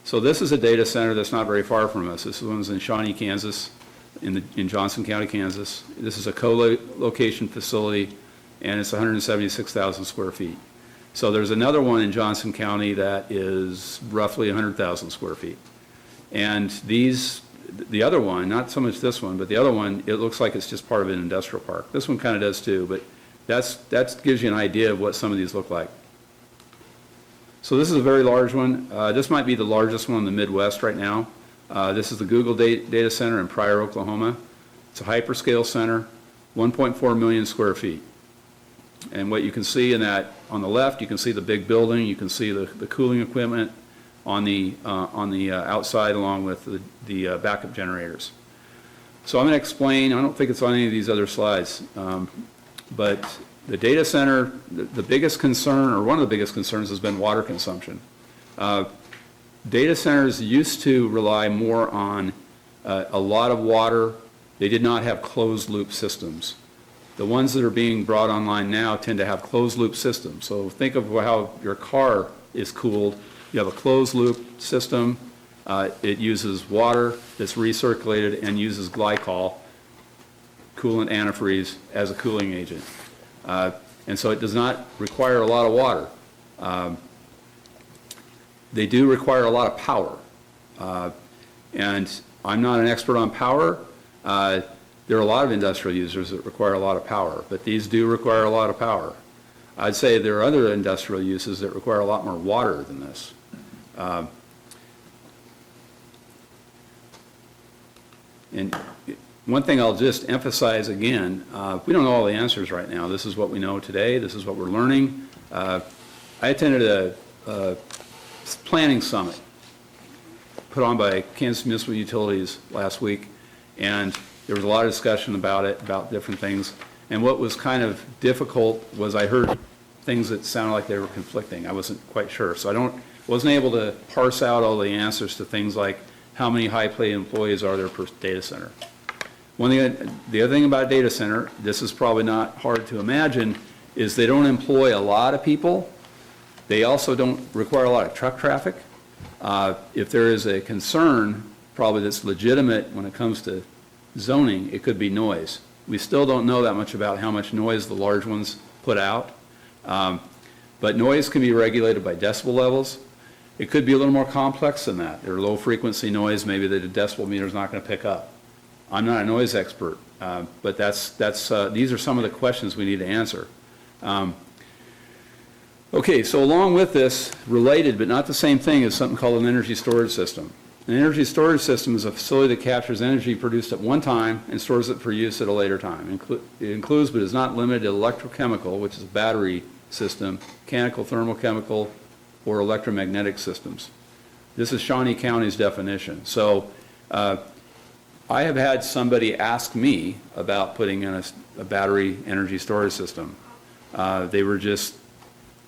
So this is a data center that's not very far from us. This one's in Shawnee, Kansas, in Johnson County, Kansas. This is a co-location facility, and it's 176,000 square feet. So there's another one in Johnson County that is roughly 100,000 square feet. And the other one, not so much this one, but the other one, it looks like it's just part of an industrial park. This one kind of does too, but that gives you an idea of what some of these look like. So this is a very large one. This might be the largest one in the Midwest right now. This is the Google data center in Pryor, Oklahoma. It's a hyperscale center, 1.4 million square feet. And what you can see in that, on the left, you can see the big building, you can see the cooling equipment on the outside, along with the backup generators. So I'm going to explain, I don't think it's on any of these other slides, but the data center, the biggest concern, or one of the biggest concerns, has been water consumption. Data centers used to rely more on a lot of water. They did not have closed loop systems. The ones that are being brought online now tend to have closed loop systems. So think of how your car is cooled. You have a closed-loop system. It uses water that's recirculated and uses glycol, coolant antifreeze, as a cooling agent. And so it does not require a lot of water. They do require a lot of power. And I'm not an expert on power. There are a lot of industrial users that require a lot of power, but these do require a lot of power. I'd say there are other industrial uses that require a lot more water than this. And one thing I'll just emphasize again, we don't know all the answers right now. This is what we know today. This is what we're learning. I attended a planning summit put on by Kansas Municipal Utilities last week, and there was a lot of discussion about it, about different things. And what was kind of difficult was I heard things that sounded like they were conflicting. I wasn't quite sure. So wasn't able to parse out all the answers to things like how many high-paid employees are there per data center. The other thing about a data center, this is probably not hard to imagine, is they don't employ a lot of people. They also don't require a lot of truck traffic. If there is a concern, probably that's legitimate when it comes to zoning, it could be noise. We still don't know that much about how much noise the large ones put out. But noise can be regulated by decibel levels. It could be a little more complex than that. There are low-frequency noise, maybe that a decibel meter is not going to pick up. I'm not a noise expert, but these are some of the questions we need to answer. Okay, so along with this, related but not the same thing, is something called an energy storage system. An energy storage system is a facility that captures energy produced at one time and stores it for use at a later time. It includes but is not limited to electrochemical, which is a battery system, mechanical, thermochemical, or electromagnetic systems. This is Shawnee County's definition. So I have had somebody ask me about putting in a battery energy storage system. They were just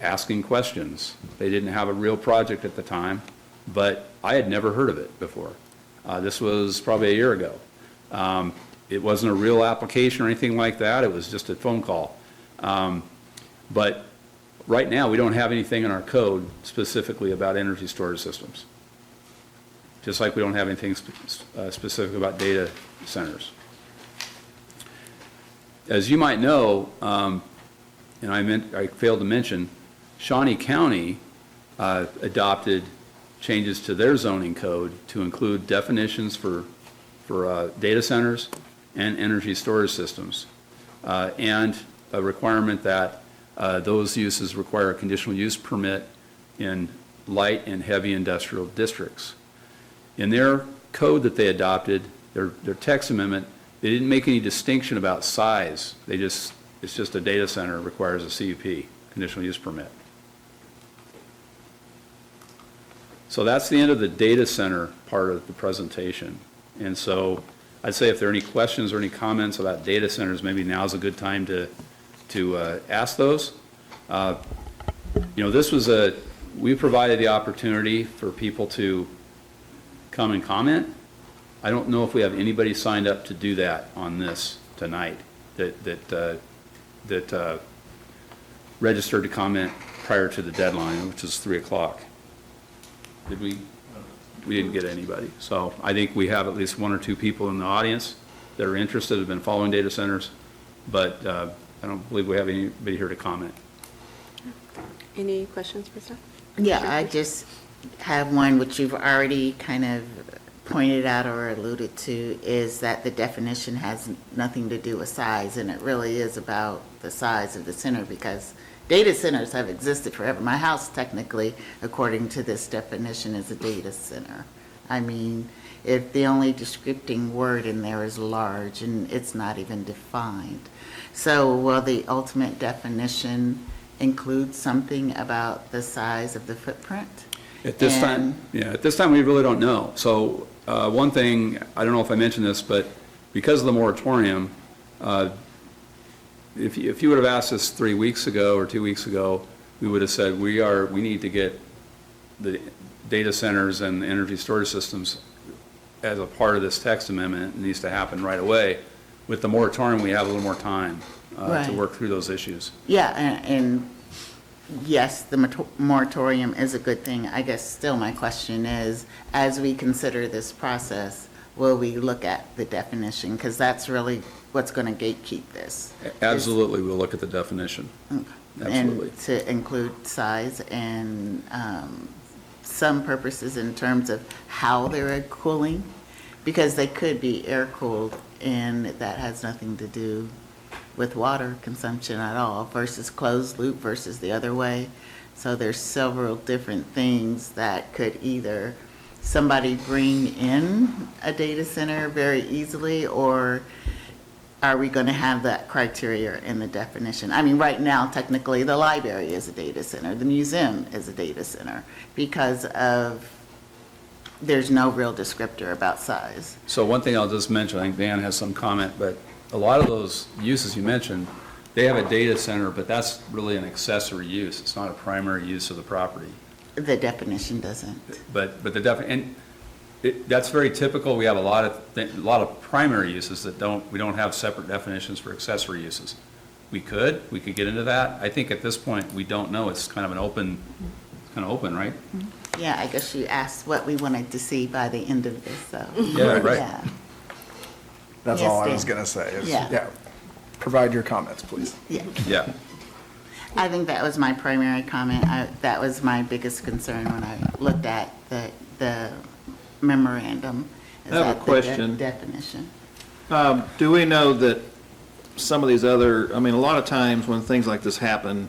asking questions. They didn't have a real project at the time, but I had never heard of it before. This was probably a year ago. It wasn't a real application or anything like that. It was just a phone call. But right now, we don't have anything in our code specifically about energy storage systems, just like we don't have anything specific about data centers. As you might know, and I failed to mention, Shawnee County adopted changes to their zoning code to include definitions for data centers and energy storage systems, and a requirement that those uses require a conditional use permit in light and heavy industrial districts. In their code that they adopted, their text amendment, they didn't make any distinction about size. It's just a data center requires a CUP, conditional use permit. So that's the end of the data center part of the presentation. And so I'd say if there are any questions or any comments about data centers, maybe now's a good time to ask those. We provided the opportunity for people to come and comment. I don't know if we have anybody signed up to do that on this tonight that registered to comment prior to the deadline, which is 3 o'clock. Did we? We didn't get anybody. So I think we have at least 1 or 2 people in the audience that are interested, have been following data centers, but I don't believe we have anybody here to comment. Any questions for staff? Yeah, I just have one which you've already kind of pointed out or alluded to, is that the definition has nothing to do with size, and it really is about the size of the center, because data centers have existed forever. My house, technically, according to this definition, is a data center. I mean, if the only descripting word in there is large, and it's not even defined. So will the ultimate definition include something about the size of the footprint? At this time, we really don't know. So one thing, I don't know if I mentioned this, but because of the moratorium, if you would have asked us 3 weeks ago or 2 weeks ago, we would have said we need to get the data centers and the energy storage systems as a part of this text amendment. It needs to happen right away. With the moratorium, we have a little more time to work through those issues. Yeah, and yes, the moratorium is a good thing. I guess still my question is, as we consider this process, will we look at the definition? Because that's really what's going to gatekeep this. Absolutely, we'll look at the definition. Absolutely. And to include size and some purposes in terms of how they're cooling, because they could be air-cooled, and that has nothing to do with water consumption at all, versus closed loop versus the other way. So there's several different things that could either somebody bring in a data center very easily, or are we going to have that criteria in the definition? I mean, right now, technically, the library is a data center, the museum is a data center, because of, there's no real descriptor about size. So one thing I'll just mention, I think Dan has some comment, but a lot of those uses you mentioned, they have a data center, but that's really an accessory use. It's not a primary use of the property. The definition doesn't. But and that's very typical. We have a lot of primary uses that we don't have separate definitions for accessory uses. We could get into that. I think at this point, we don't know. It's kind of open, right? Yeah, I guess you asked what we wanted to see by the end of this, so. Yeah, right. Yeah. That's Yes, all I Dan. was gonna say, is, Yeah. yeah, provide your comments, please. Yeah. Yeah. I think that was my primary comment. That was my biggest concern when I looked at the memorandum. is I have a that the question. Definition. Do we know that some of these other, I mean, a lot of times when things like this happen,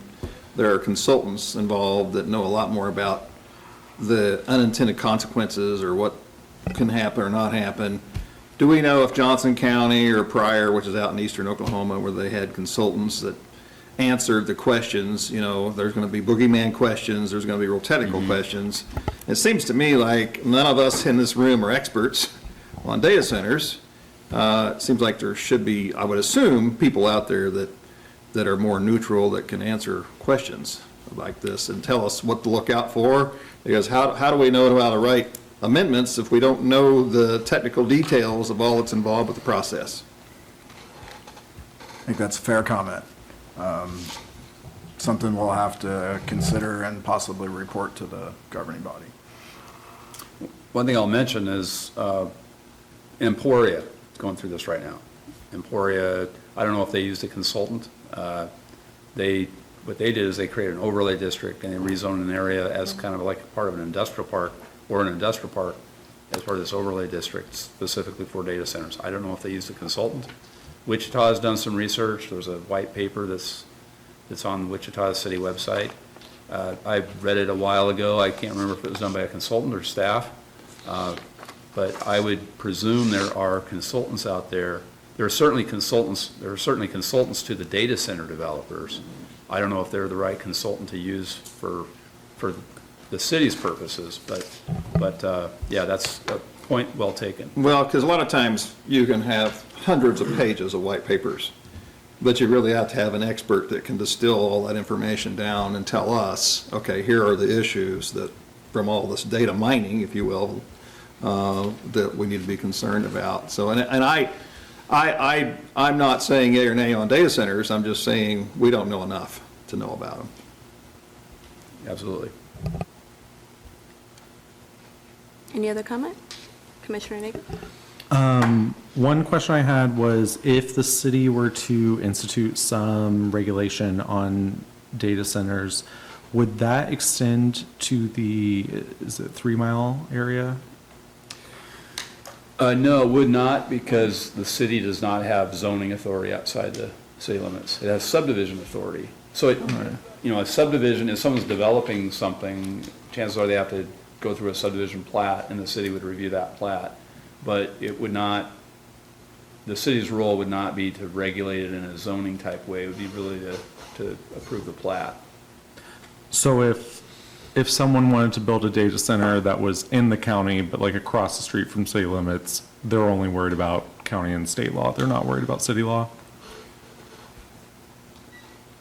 there are consultants involved that know a lot more about the unintended consequences or what can happen or not happen. Do we know if Johnson County or Pryor, which is out in eastern Oklahoma, where they had consultants that answered the questions, you know, there's going to be boogeyman questions, there's going to be real technical questions. It seems to me like none of us in this room are experts on data centers. It seems like there should be, I would assume, people out there that are more neutral, that can answer questions like this and tell us what to look out for. Because how do we know how to write amendments if we don't know the technical details of all that's involved with the process? I think that's a fair comment. Something we'll have to consider and possibly report to the governing body. One thing I'll mention is Emporia is going through this right now. Emporia, I don't know if they used a consultant. What they did is they created an overlay district and they rezoned an area as kind of like part of an industrial park, or an industrial park as part of this overlay district specifically for data centers. I don't know if they used a consultant. Wichita has done some research. There's a white paper that's on Wichita City website. I read it a while ago. I can't remember if it was done by a consultant or staff. But I would presume there are consultants out there. There are certainly consultants to the data center developers. I don't know if they're the right consultant to use for the city's purposes, but yeah, that's a point well taken. Well, because a lot of times you can have hundreds of pages of white papers, but you really have to have an expert that can distill all that information down and tell us, okay, here are the issues that, from all this data mining, if you will, that we need to be concerned about. So, and I'm not saying yea or nay on data centers. I'm just saying we don't know enough to know about them. Absolutely. Any other comment? Commissioner Nagel? One question I had was if the city were to institute some regulation on data centers, would that extend to the, is it 3 Mile area? No, it would not, because the city does not have zoning authority outside the city limits. It has subdivision authority. So a subdivision, if someone's developing something, chances are they have to go through a subdivision plat, and the city would review that plat. But it would not, the city's role would not be to regulate it in a zoning type way. It would be really to approve the plat. So if someone wanted to build a data center that was in the county, but like across the street from city limits, they're only worried about county and state law. They're not worried about city law?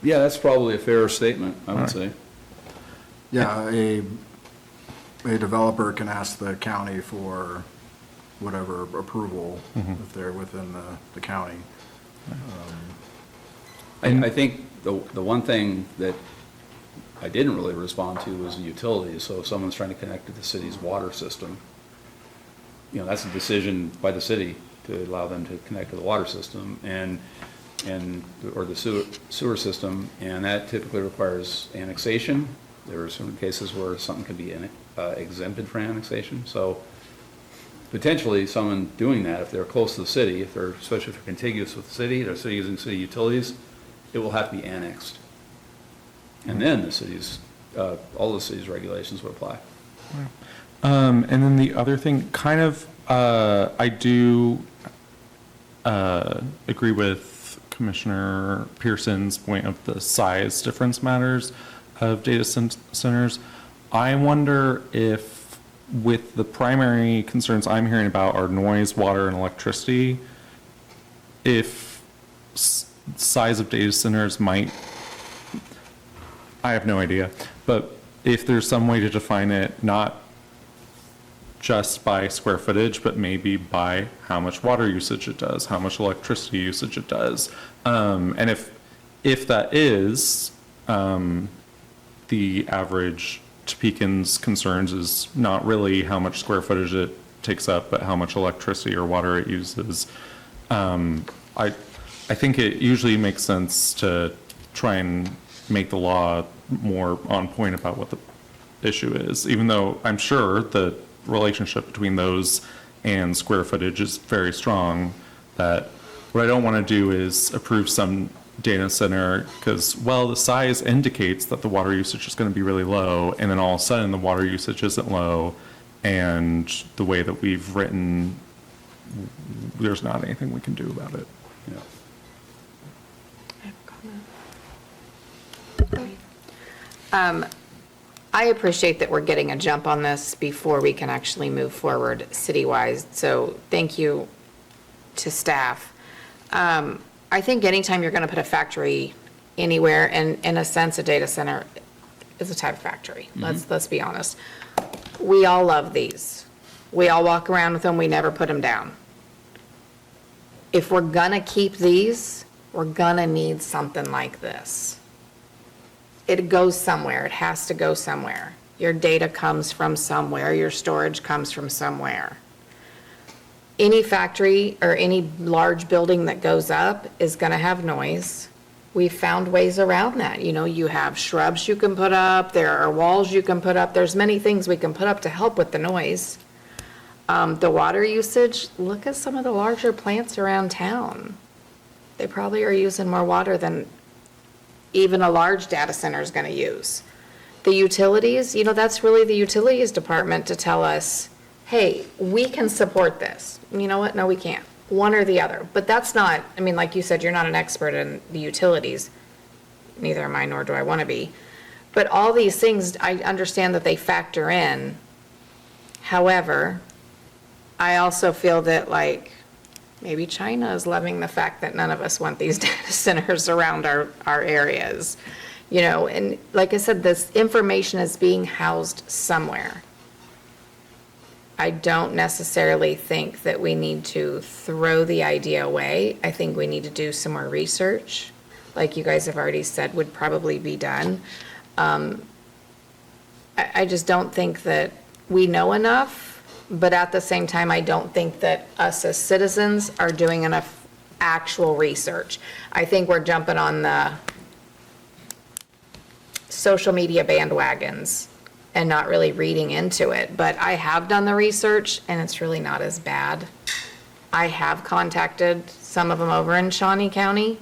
Yeah, that's probably a fair statement, I would All right. say. Yeah, a developer can ask the county for whatever approval if they're within the county. I think the one thing that I didn't really respond to was the utilities. So if someone's trying to connect to the city's water system, that's a decision by the city to allow them to connect to the water system or the sewer system, and that typically requires annexation. There are certain cases where something can be exempted from annexation. So potentially someone doing that, if they're close to the city, especially if they're contiguous with the city, they're still using city utilities, it will have to be annexed. And then all the city's regulations would apply. And then the other thing, kind of, I do agree with Commissioner Pearson's point of the size difference matters of data centers. I wonder if, with the primary concerns I'm hearing about are noise, water, and electricity, if size of data centers might, I have no idea, but if there's some way to define it, not just by square footage, but maybe by how much water usage it does, how much electricity usage it does. And if that is, the average Topekan's concerns is not really how much square footage it takes up, but how much electricity or water it uses. I think it usually makes sense to try and make the law more on point about what the issue is, even though I'm sure the relationship between those and square footage is very strong. That what I don't want to do is approve some data center because, well, the size indicates that the water usage is going to be really low, and then all of a sudden the water usage isn't low, and the way that we've written, there's not anything we can do about it. Yeah. I appreciate that we're getting a jump on this before we can actually move forward citywide. So thank you to staff. I think anytime you're going to put a factory anywhere, and in a sense, a data center is a type of factory. Let's be honest. We all love these. We all walk around with them. We never put them down. If we're going to keep these, we're going to need something like this. It goes somewhere. It has to go somewhere. Your data comes from somewhere. Your storage comes from somewhere. Any factory or any large building that goes up is going to have noise. We've found ways around that. You have shrubs you can put up. There are walls you can put up. There's many things we can put up to help with the noise. The water usage, look at some of the larger plants around town. They probably are using more water than even a large data center is going to use. The utilities, that's really the utilities department to tell us, hey, we can support this. You know what? No, we can't. One or the other. But that's not, like you said, you're not an expert in the utilities. Neither am I, nor do I want to be. But all these things, I understand that they factor in. However, I also feel that, maybe China is loving the fact that none of us want these data centers around our areas. And like I said, this information is being housed somewhere. I don't necessarily think that we need to throw the idea away. I think we need to do some more research, like you guys have already said would probably be done. I just don't think that we know enough. But at the same time, I don't think that us as citizens are doing enough actual research. I think we're jumping on the social media bandwagons and not really reading into it. But I have done the research, and it's really not as bad. I have contacted some of them over in Shawnee County,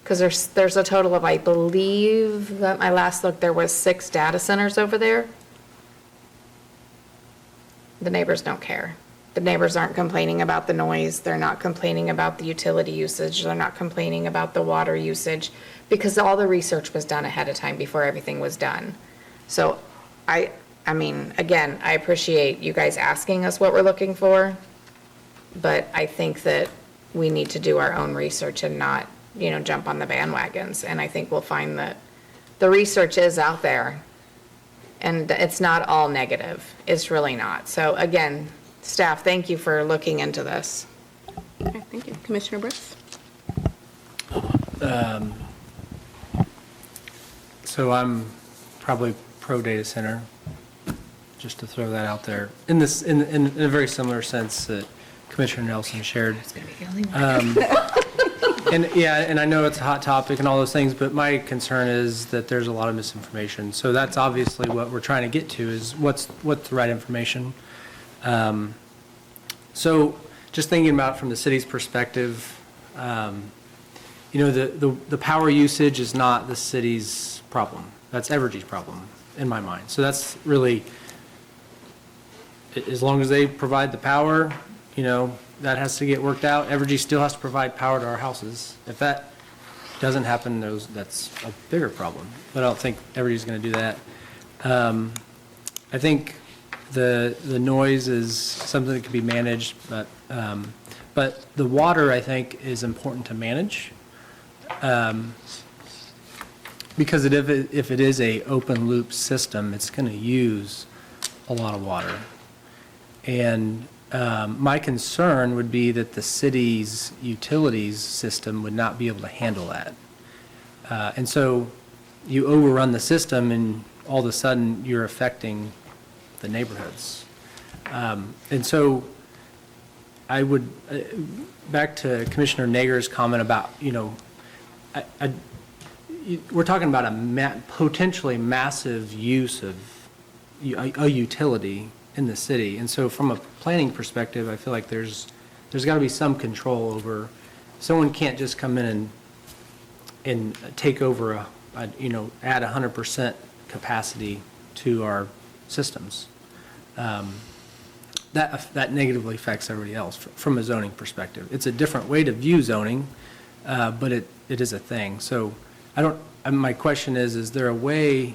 because there's a total of, I believe, that my last look, there was 6 data centers over there. The neighbors don't care. The neighbors aren't complaining about the noise. They're not complaining about the utility usage. They're not complaining about the water usage, because all the research was done ahead of time before everything was done. So again, I appreciate you guys asking us what we're looking for, but I think that we need to do our own research and not, jump on the bandwagons. And I think we'll find that the research is out there. And it's not all negative. It's really not. So again, staff, thank you for looking into this. Okay, thank you. Commissioner Brooks? So I'm probably pro data center, just to throw that out there, in this, in a very similar sense that Commissioner Nelson shared. And yeah, and I know it's a hot topic and all those things, but my concern is that there's a lot of misinformation. So that's obviously what we're trying to get to, is what's the right information. So just thinking about from the city's perspective, you know, the power usage is not the city's problem. That's Evergy's problem, in my mind. So that's really, as long as they provide the power, you know, that has to get worked out. Evergy still has to provide power to our houses. If that doesn't happen, that's a bigger problem. But I don't think Evergy's going to do that. I think the noise is something that can be managed, but the water, I think, is important to manage. Because if it is a open loop system, it's going to use a lot of water. And my concern would be that the city's utilities system would not be able to handle that. And so you overrun the system and all of a sudden you're affecting the neighborhoods. And so I would, back to Commissioner Nager's comment about, you know, we're talking about a potentially massive use of a utility in the city. And so from a planning perspective, I feel like there's got to be some control over, someone can't just come in and take over you know, add 100% capacity to our systems. That negatively affects everybody else from a zoning perspective. It's a different way to view zoning, but it is a thing. So my question is there a way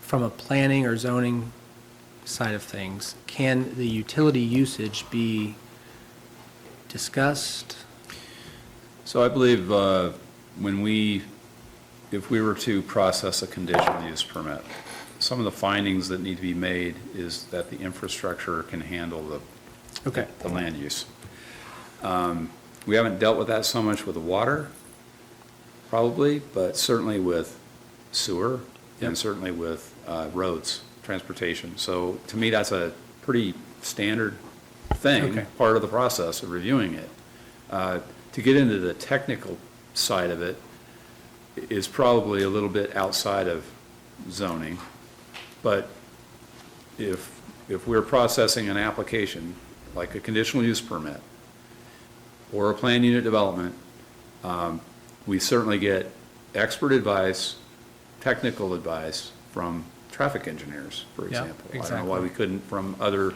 from a planning or zoning side of things, can the utility usage be discussed? So I believe if we were to process a conditional use permit, some of the findings that need to be made is that the infrastructure can handle the land use. We haven't dealt with that so much with the water, probably, but certainly with sewer and certainly with roads, transportation. So to me, that's a pretty standard thing, part of the process of reviewing it. To get into the technical side of it is probably a little bit outside of zoning. But if we're processing an application, like a conditional use permit or a planned unit development, we certainly get expert advice, technical advice from traffic engineers, for example. Exactly. I don't know why we couldn't from other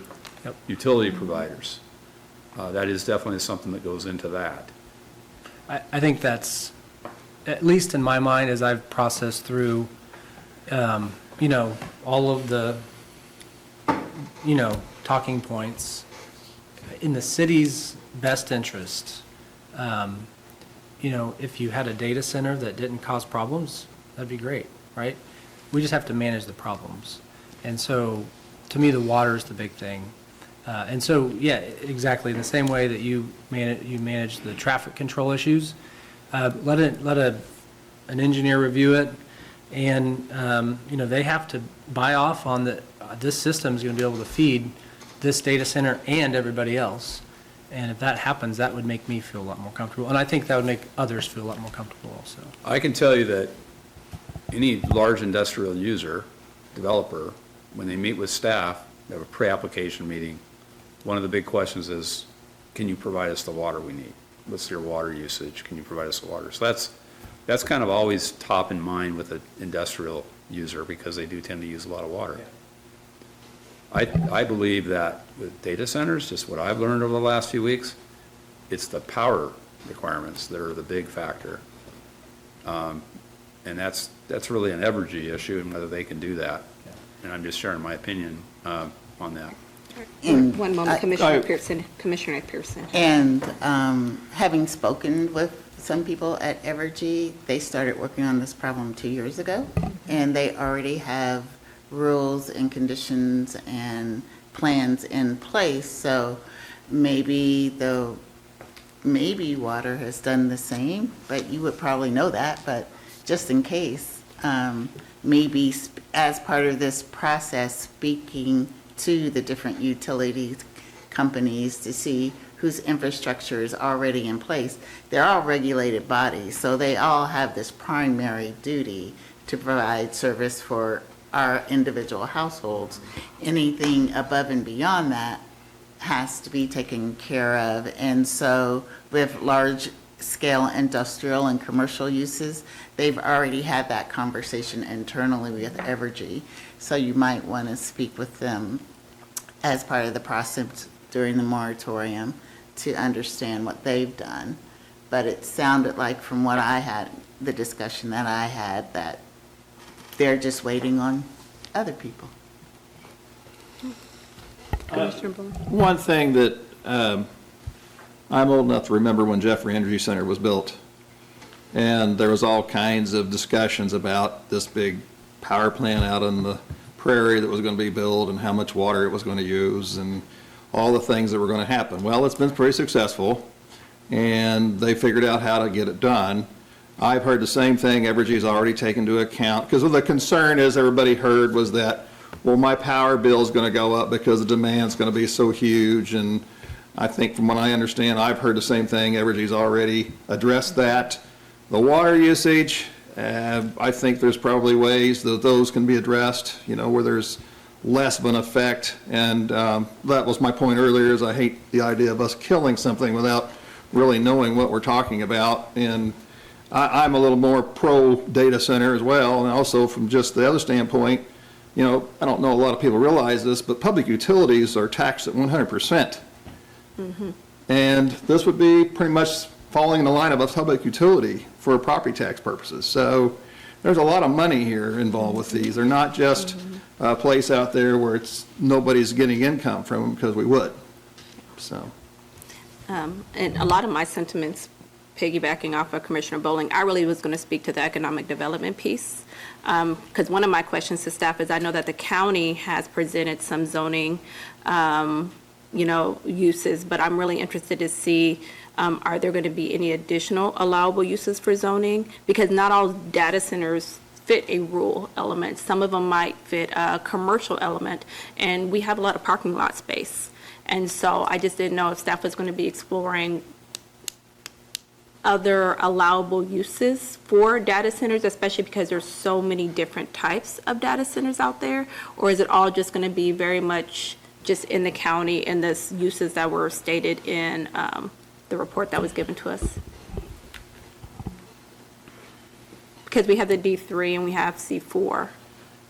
utility providers. That is definitely something that goes into that. I think that's, at least in my mind, as I've processed through, you know, all of the, you know, talking points, in the city's best interest, you know, if you had a data center that didn't cause problems, that'd be great, right? We just have to manage the problems. And so, to me, the water is the big thing. And so, yeah, exactly, in the same way that you manage the traffic control issues, let an engineer review it, and, you know, they have to buy off on this system is going to be able to feed this data center and everybody else. And if that happens, that would make me feel a lot more comfortable. And I think that would make others feel a lot more comfortable also. I can tell you that any large industrial user, developer, when they meet with staff, they have a pre-application meeting, one of the big questions is, can you provide us the water we need? What's your water usage? Can you provide us the water? So that's kind of always top in mind with an industrial user, because they do tend to use a lot of water. I believe that with data centers, just what I've learned over the last few weeks, it's the power requirements that are the big factor. And that's really an Evergy issue, and whether they can do that. And I'm just sharing my opinion on that. One moment, Commissioner Pearson. And having spoken with some people at Evergy, they started working on this problem 2 years ago, and they already have rules and conditions and plans in place. So maybe water has done the same, but you would probably know that. But just in case, maybe as part of this process, speaking to the different utility companies to see whose infrastructure is already in place. They're all regulated bodies, so they all have this primary duty to provide service for our individual households. Anything above and beyond that has to be taken care of. And so with large-scale industrial and commercial uses, they've already had that conversation internally with Evergy. So you might want to speak with them as part of the process during the moratorium to understand what they've done. But it sounded like from what I had, the discussion that I had, that they're just waiting on other people. Commissioner Bowen? One thing that, I'm old enough to remember when Jeffrey Energy Center was built. And there was all kinds of discussions about this big power plant out on the prairie that was going to be built and how much water it was going to use and all the things that were going to happen. Well, it's been pretty successful, and they figured out how to get it done. I've heard the same thing Evergy's already taken into account, because the concern is everybody heard was that, well, my power bill is going to go up because the demand's going to be so huge, and I think from what I understand, I've heard the same thing. Evergy's already addressed that. The water usage, I think there's probably ways that those can be addressed, where there's less of an effect. And that was my point earlier, is I hate the idea of us killing something without really knowing what we're talking about. And I'm a little more pro data center as well. And also from just the other standpoint, I don't know a lot of people realize this, but public utilities are taxed at 100%. Mm-hmm. And this would be pretty much falling in the line of a public utility for property tax purposes. So there's a lot of money here involved with these. They're not just a place out there where nobody's getting income from them, because we would. So. And a lot of my sentiments, piggybacking off of Commissioner Bowling, I really was going to speak to the economic development piece. Because one of my questions to staff is, I know that the county has presented some zoning, uses, but I'm really interested to see, are there going to be any additional allowable uses for zoning? Because not all data centers fit a rural element. Some of them might fit a commercial element, and we have a lot of parking lot space. And so I just didn't know if staff was going to be exploring other allowable uses for data centers, especially because there's so many different types of data centers out there, or is it all just going to be very much just in the county and the uses that were stated in the report that was given to us? Because we have the D3 and we have C4,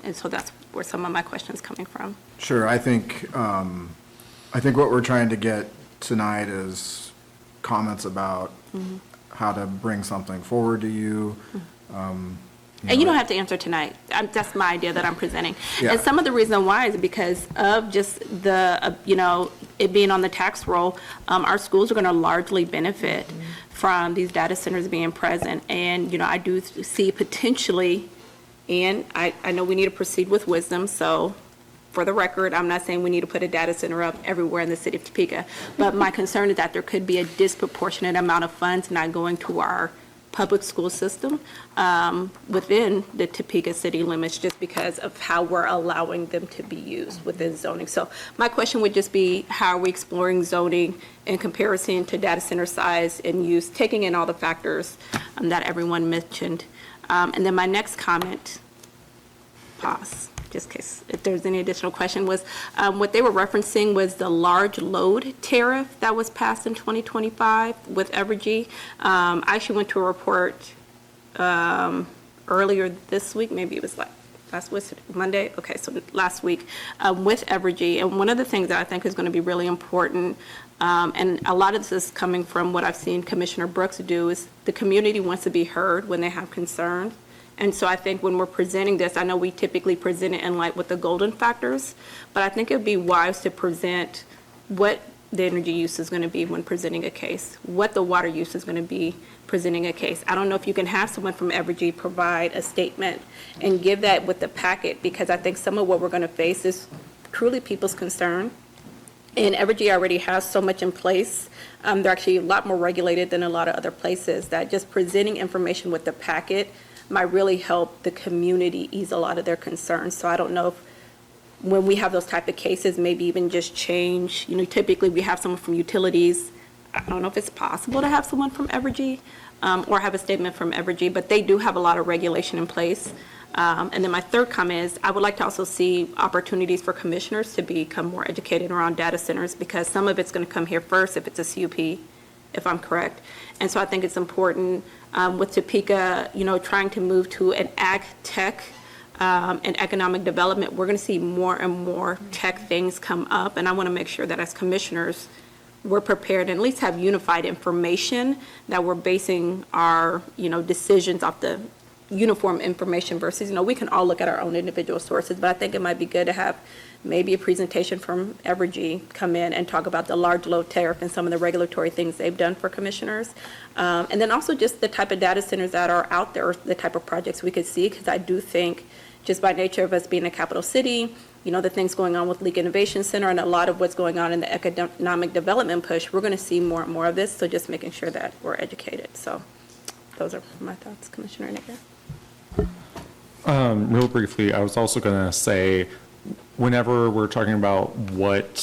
and so that's where some of my questions coming from. Sure, I think what we're trying to get tonight is comments about how to bring something forward to you. And you don't have to answer tonight. That's my idea that I'm presenting. Yeah. And some of the reason why is because of just the, it being on the tax roll, our schools are going to largely benefit from these data centers being present. And, I do see potentially, and I know we need to proceed with wisdom, so for the record, I'm not saying we need to put a data center up everywhere in the city of Topeka, but my concern is that there could be a disproportionate amount of funds not going to our public school system within the Topeka city limits, just because of how we're allowing them to be used within zoning. So my question would just be, how are we exploring zoning in comparison to data center size and use, taking in all the factors that everyone mentioned? And then my next comment, pause, just in case if there's any additional question, was what they were referencing was the large load tariff that was passed in 2025 with Evergy. I actually went to a report earlier this week, maybe it was like last week, Monday, okay, so last week, with Evergy. And one of the things that I think is going to be really important, and a lot of this is coming from what I've seen Commissioner Brooks do, is the community wants to be heard when they have concerns. And so I think when we're presenting this, I know we typically present it in light with the golden factors, but I think it would be wise to present what the energy use is going to be when presenting a case, what the water use is going to be presenting a case. I don't know if you can have someone from Evergy provide a statement and give that with the packet, because I think some of what we're going to face is truly people's concern. And Evergy already has so much in place. They're actually a lot more regulated than a lot of other places, that just presenting information with the packet might really help the community ease a lot of their concerns. So I don't know if, when we have those type of cases, maybe even just change, typically we have someone from utilities. I don't know if it's possible to have someone from Evergy, or have a statement from Evergy, but they do have a lot of regulation in place. And then my third comment is, I would like to also see opportunities for commissioners to become more educated around data centers, because some of it's going to come here first if it's a CUP, if I'm correct. And so I think it's important with Topeka, trying to move to an ag tech and economic development, we're going to see more and more tech things come up. And I want to make sure that as commissioners, we're prepared and at least have unified information, that we're basing our, decisions off the uniform information versus, we can all look at our own individual sources, but I think it might be good to have maybe a presentation from Evergy come in and talk about the large load tariff and some of the regulatory things they've done for commissioners. And then also just the type of data centers that are out there, or the type of projects we could see, because I do think just by nature of us being a capital city, the things going on with Leak Innovation Center and a lot of what's going on in the economic development push, we're going to see more and more of this. So just making sure that we're educated. So those are my thoughts, Commissioner Nigger. Real briefly, I was also going to say, whenever we're talking about what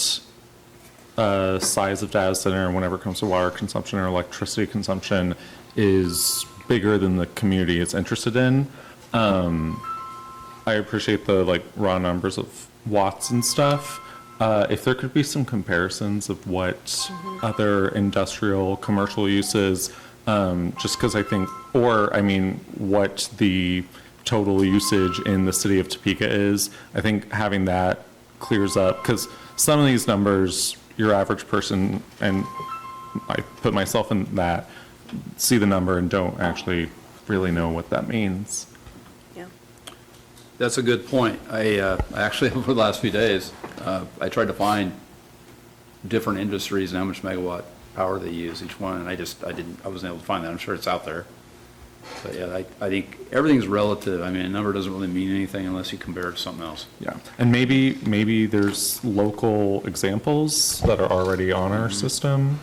size of data center, and whenever it comes to water consumption or electricity consumption is bigger than the community is interested in, I appreciate the raw numbers of watts and stuff. If there could be some comparisons of what other industrial, commercial uses, just because I think, what the total usage in the city of Topeka is, I think having that clears up, because some of these numbers, your average person, and I put myself in that, see the number and don't actually really know what that means. That's a good point. I actually, over the last few days, I tried to find different industries and how much megawatt power they use, each one, and I wasn't able to find that. I'm sure it's out there. But yeah, I think everything's relative. A number doesn't really mean anything unless you compare it to something else. Yeah, and maybe there's local examples that are already on our system.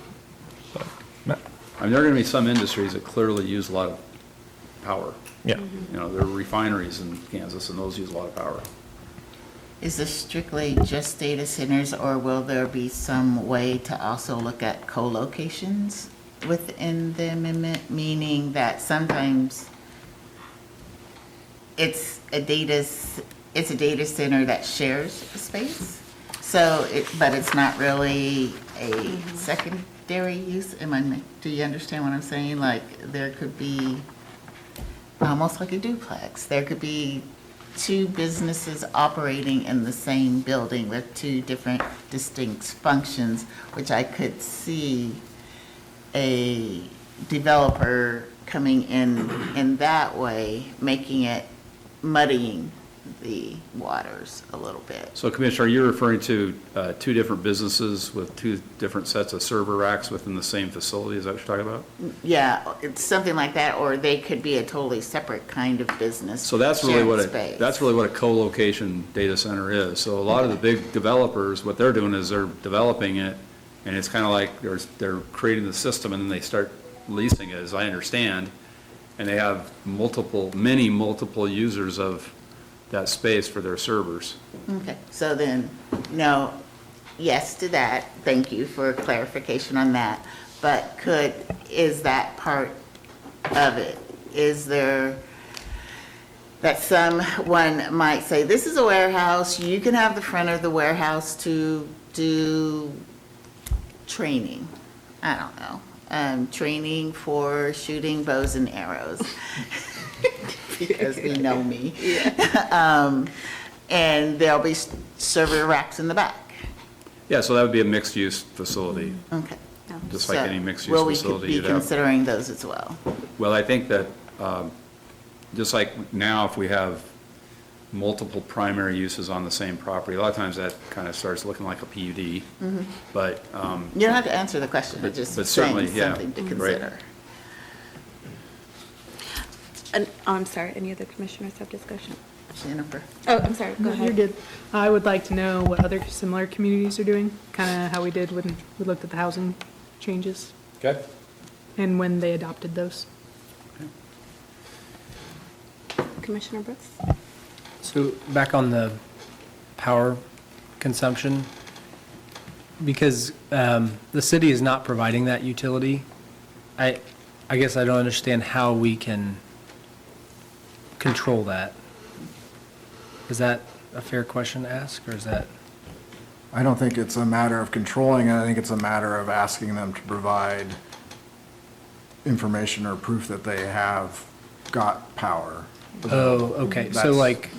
But, there are going to be some industries that clearly use a lot of power. yeah. There are refineries in Kansas, and those use a lot of power. Is this strictly just data centers, or will there be some way to also look at co-locations within the amendment? Meaning that sometimes it's a data center that shares space, but it's not really a secondary use. Do you understand what I'm saying? There could be almost like a duplex. There could be two businesses operating in the same building with two different distinct functions, which I could see a developer coming in that way, muddying the waters a little bit. So Commissioner, you're referring to two different businesses with two different sets of server racks within the same facility, is that what you're talking about? Yeah, it's something like that, or they could be a totally separate kind of business. So that's really what space. that's really what a co-location data center is. So a lot of the big developers, what they're doing is they're developing it, and it's kind of like they're creating the system, and then they start leasing it, as I understand, and they have many multiple users of that space for their servers. Okay, so then, no, yes to that. Thank you for clarification on that. But is that part of it? Is there, that someone might say, this is a warehouse, you can have the front of the warehouse to do training, I don't know, training for shooting bows and arrows. Because we know me. And there'll be server racks in the back. Yeah, so that would be a mixed-use facility, Okay. just like any mixed-use Will we facility be you'd have. considering those as well? Well, I think that, just like now, if we have multiple primary uses on the same property, a lot of times that kind of starts looking like a PUD. But, You don't have to answer the question, but just but saying certainly, yeah, something to right. consider. And, I'm sorry, any other commissioners have discussion? Jennifer? Oh, I'm sorry, go No, ahead. you're good. I would like to know what other similar communities are doing, kind of how we did when we looked at the housing changes Okay. and when they adopted those. Commissioner Brooks? So back on the power consumption, because the city is not providing that utility, I guess I don't understand how we can control that. Is that a fair question to ask, or is that? I don't think it's a matter of controlling it. I think it's a matter of asking them to provide information or proof that they have got power. Oh, okay. So like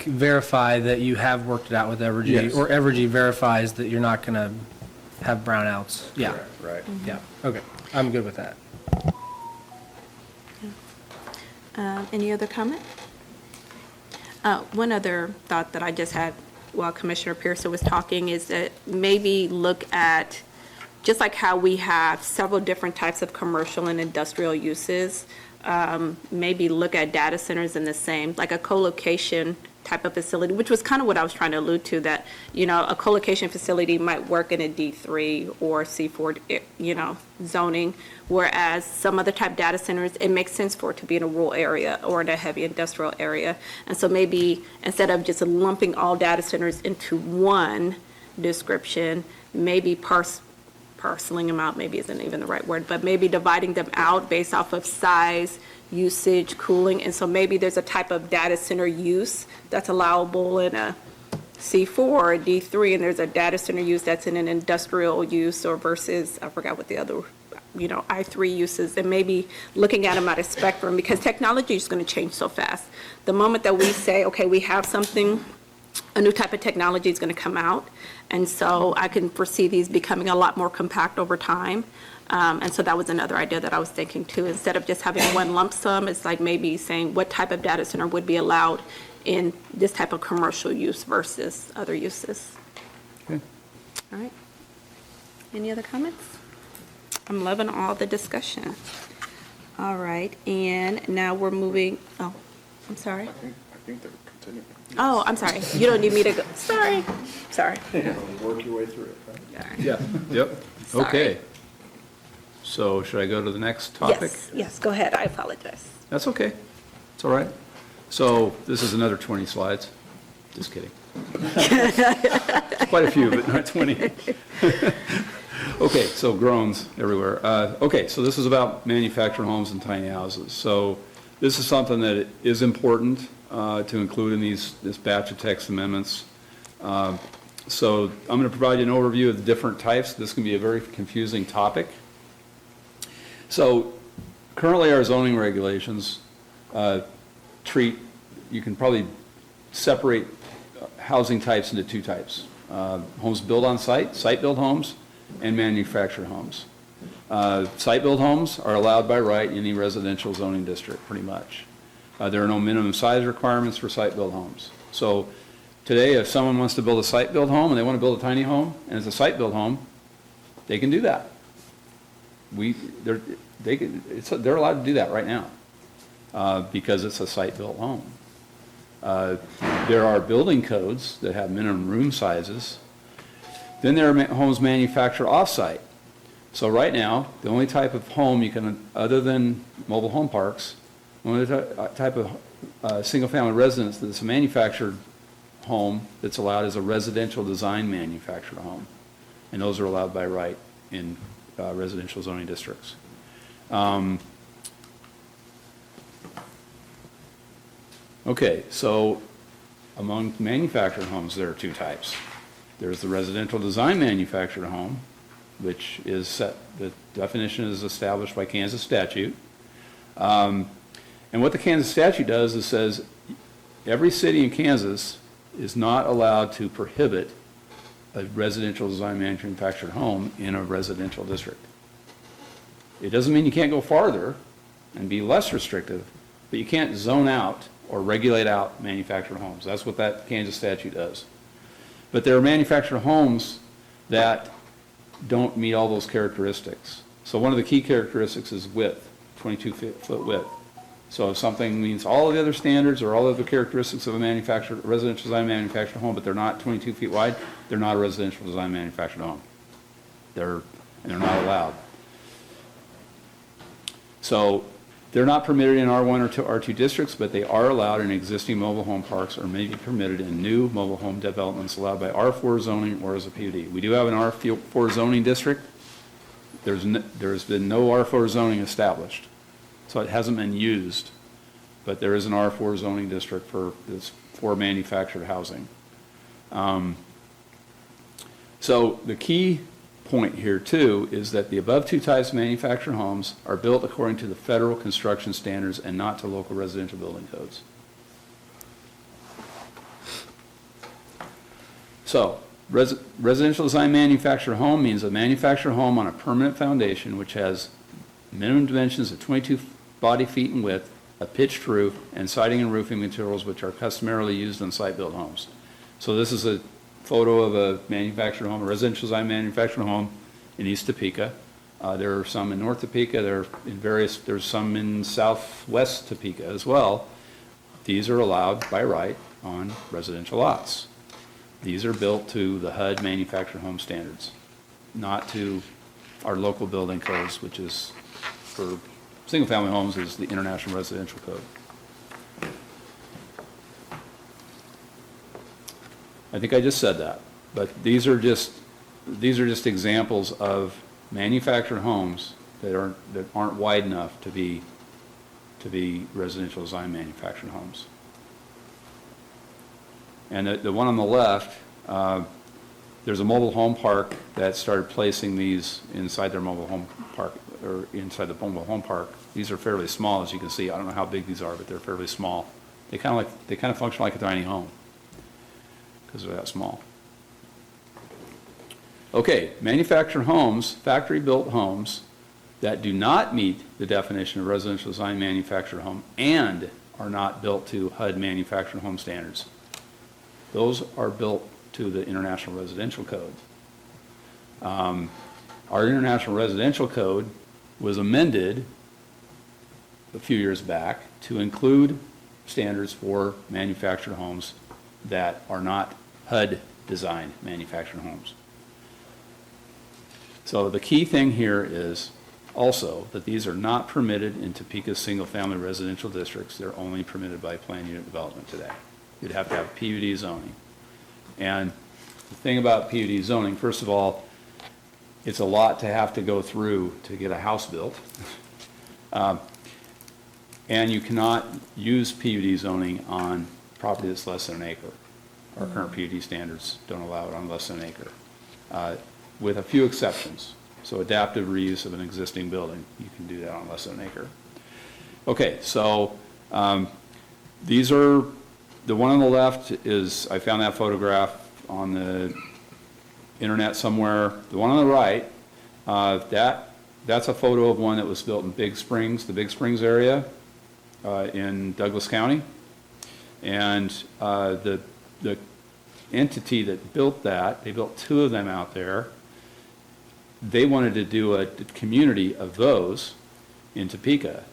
verify that you have worked it out with Evergy, Yes. or Evergy verifies that you're not going to have brownouts. Yeah. Correct, right. Yeah, okay. I'm good with that. Any other comment? One other thought that I just had while Commissioner Pearson was talking is that maybe look at, just like how we have several different types of commercial and industrial uses, maybe look at data centers in the same, like a co-location type of facility, which was kind of what I was trying to allude to, that, you know, a co-location facility might work in a D3 or C4, you know, zoning, whereas some other type data centers, it makes sense for it to be in a rural area or in a heavy industrial area. And so maybe instead of just lumping all data centers into one description, maybe parceling them out, maybe isn't even the right word, but maybe dividing them out based off of size, usage, cooling. And so maybe there's a type of data center use that's allowable in a C4 or a D3, and there's a data center use that's in an industrial use, or versus, I forgot what the other, you know, I3 uses, and maybe looking at them at a spectrum, because technology is going to change so fast. The moment that we say, okay, we have something, a new type of technology is going to come out, and so I can foresee these becoming a lot more compact over time. And so that was another idea that I was thinking too. Instead of just having one lump sum, it's like maybe saying what type of data center would be allowed in this type of commercial use versus other uses. Okay. All right. Any other comments? I'm loving all the discussion. All right, and now we're moving, oh, I'm sorry. I think they're continuing. Oh, I'm sorry. You don't need me to go, sorry. Work your way through it, right? Yeah, yep, Sorry. okay. So should I go to the next topic? Yes, go ahead. I apologize. That's okay, it's all right. So this is another 20 slides, just kidding. Quite a few, but not 20. Okay, so groans everywhere. Okay, so this is about manufactured homes and tiny houses. So this is something that is important to include in this batch of text amendments. So I'm going to provide you an overview of the different types. This can be a very confusing topic. So currently our zoning regulations you can probably separate housing types into two types. Homes built on site-built homes, and manufactured homes. Site-built homes are allowed by right in any residential zoning district, pretty much. There are no minimum size requirements for site-built homes. So today, if someone wants to build a site-built home and they want to build a tiny home, and it's a site-built home, they can do that. They're allowed to do that right now because it's a site-built home. There are building codes that have minimum room sizes. Then there are homes manufactured off-site. So right now, the only type of home you can, other than mobile home parks, the only type of single-family residence that's a manufactured home that's allowed is a residential design manufactured home. And those are allowed by right in residential zoning districts. Okay, so among manufactured homes, there are two types. There's the residential design manufactured home, which is set, the definition is established by Kansas statute. And what the Kansas statute does is says every city in Kansas is not allowed to prohibit a residential design manufactured home in a residential district. It doesn't mean you can't go farther and be less restrictive, but you can't zone out or regulate out manufactured homes. That's what that Kansas statute does. But there are manufactured homes that don't meet all those characteristics. So one of the key characteristics is width, 22-foot width. So if something meets all of the other standards or all the other characteristics of a residential design manufactured home, but they're not 22 feet wide, they're not a residential design manufactured home. They're not allowed. So They're not permitted in R1 or R2 districts, but they are allowed in existing mobile home parks or may be permitted in new mobile home developments allowed by R4 zoning or as a PUD. We do have an R4 zoning district. There's been no R4 zoning established, so it hasn't been used, but there is an R4 zoning district for manufactured housing. So the key point here too is that the above two types of manufactured homes are built according to the federal construction standards and not to local residential building codes. So residential design manufactured home means a manufactured home on a permanent foundation which has minimum dimensions of 22 body feet in width, a pitched roof, and siding and roofing materials which are customarily used on site-built homes. So this is a photo of a manufactured home, a residential design manufactured home in East Topeka. There are some in North Topeka. There's some in Southwest Topeka as well. These are allowed by right on residential lots. These are built to the HUD manufactured home standards, not to our local building codes, which is for single-family homes is the International Residential Code. I think I just said that, but these are just examples of manufactured homes that aren't wide enough to be residential design manufactured homes. And the one on the left, there's a mobile home park that started placing these inside their mobile home park, or inside the mobile home park. These are fairly small, as you can see. I don't know how big these are, but they're fairly small. They kind of function like a tiny home because they're that small. Okay, manufactured homes, factory-built homes that do not meet the definition of residential design manufactured home and are not built to HUD manufactured home standards. Those are built to the International Residential Code. Our International Residential Code was amended a few years back to include standards for manufactured homes that are not HUD designed manufactured homes. So the key thing here is also that these are not permitted in Topeka's single-family residential districts. They're only permitted by planned unit development today. You'd have to have PUD zoning. And the thing about PUD zoning, first of all, it's a lot to have to go through to get a house built. And you cannot use PUD zoning on property that's less than an acre. Our current PUD standards don't allow it on less than an acre, with a few exceptions. So adaptive reuse of an existing building, you can do that on less than an acre. Okay, so these are, the one on the left is, I found that photograph on the internet somewhere. The one on the right, that's a photo of one that was built in Big Springs, the Big Springs area in Douglas County. And the entity that built that, they built two of them out there. They wanted to do a community of those in Topeka.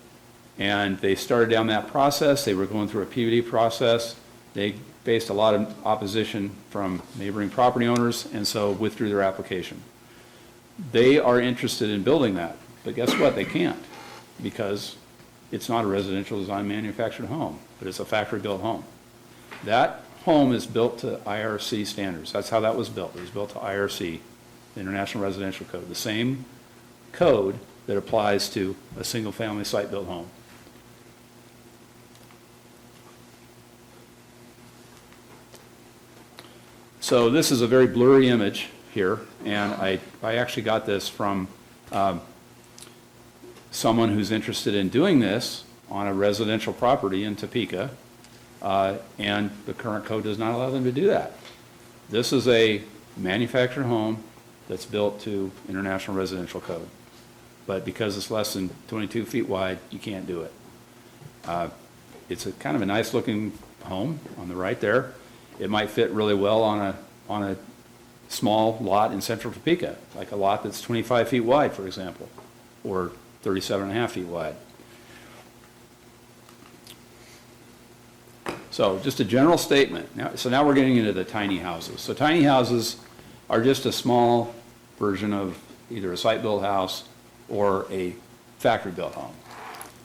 And they started down that process. They were going through a PUD process. They faced a lot of opposition from neighboring property owners, and so withdrew their application. They are interested in building that, but guess what? They can't, because it's not a residential design manufactured home, but it's a factory-built home. That home is built to IRC standards. That's how that was built. It was built to IRC, the International Residential Code, the same code that applies to a single-family site-built home. So this is a very blurry image here, and I actually got this from someone who's interested in doing this on a residential property in Topeka, and the current code does not allow them to do that. This is a manufactured home that's built to International Residential Code, but because it's less than 22 feet wide, you can't do it. It's a kind of a nice looking home on the right there. It might fit really well on a small lot in central Topeka, like a lot that's 25 feet wide, for example, or 37 and a half feet wide. So just a general statement. So now we're getting into the tiny houses. So tiny houses are just a small version of either a site-built house or a factory-built home.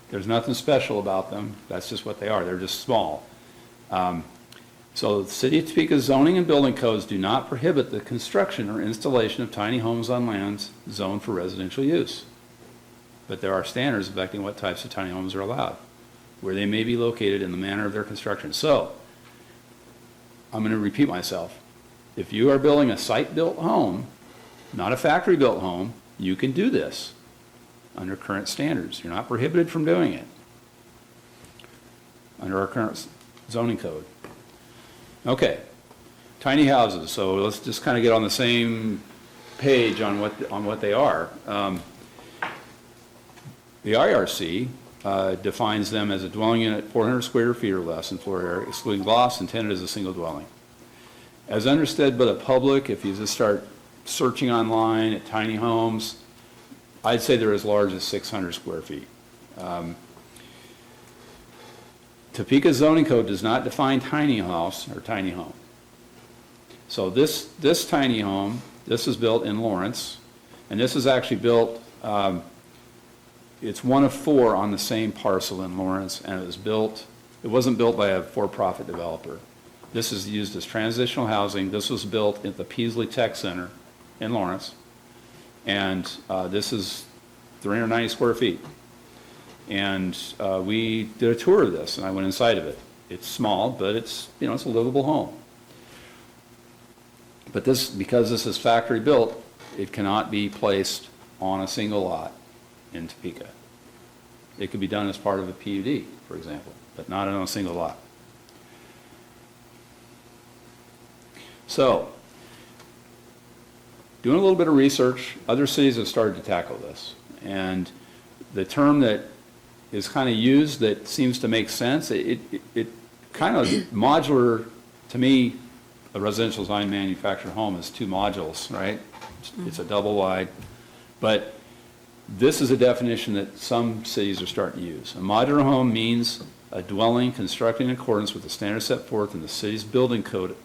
There's nothing special about them. That's just what they are. They're just small. So the City of Topeka zoning and building codes do not prohibit the construction or installation of tiny homes on lands zoned for residential use. But there are standards affecting what types of tiny homes are allowed, where they may be located in the manner of their construction. So, I'm going to repeat myself. If you are building a site-built home, not a factory-built home, you can do this under current standards. You're not prohibited from doing it under our current zoning code. Okay, tiny houses. So let's just kind of get on the same page on what they are. The IRC defines them as a dwelling unit 400 square feet or less in floor area, excluding lofts, intended as a single dwelling. As understood by the public, if you just start searching online at tiny homes, I'd say they're as large as 600 square feet. Topeka zoning code does not define tiny house or tiny home. So this tiny home, this is built in Lawrence, and this is actually built, it's one of 4 on the same parcel in Lawrence, and it wasn't built by a for-profit developer. This is used as transitional housing. This was built at the Peasley Tech Center in Lawrence, and this is 390 square feet. And we did a tour of this, and I went inside of it. It's small, but it's a livable home. But because this is factory built, it cannot be placed on a single lot in Topeka. It could be done as part of a PUD, for example, but not on a single lot. So, doing a little bit of research, other cities have started to tackle this. And the term that is kind of used that seems to make sense, it kind of modular, to me, a residential design manufactured home is 2 modules, right? It's a double wide. But this is a definition that some cities are starting to use. A modular home means a dwelling constructed in accordance with the standards set forth in the city's building code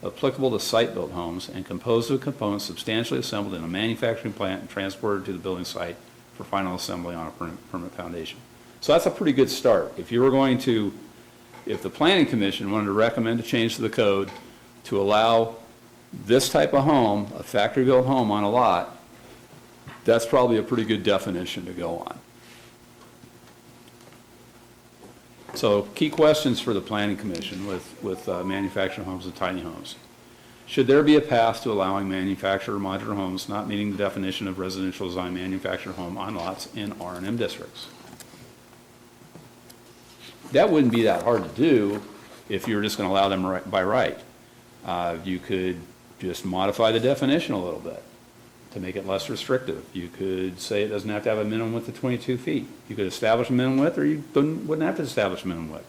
applicable to site-built homes and composed of components substantially assembled in a manufacturing plant and transported to the building site for final assembly on a permanent foundation. So that's a pretty good start. If the Planning Commission wanted to recommend a change to the code to allow this type of home, a factory-built home on a lot, that's probably a pretty good definition to go on. So key questions for the Planning Commission with manufactured homes and tiny homes. Should there be a path to allowing manufactured modular homes not meeting the definition of residential design manufactured home on lots in R&M districts? That wouldn't be that hard to do if you were just going to allow them by right. You could just modify the definition a little bit to make it less restrictive. You could say it doesn't have to have a minimum width of 22 feet. You could establish a minimum width, or you wouldn't have to establish a minimum width.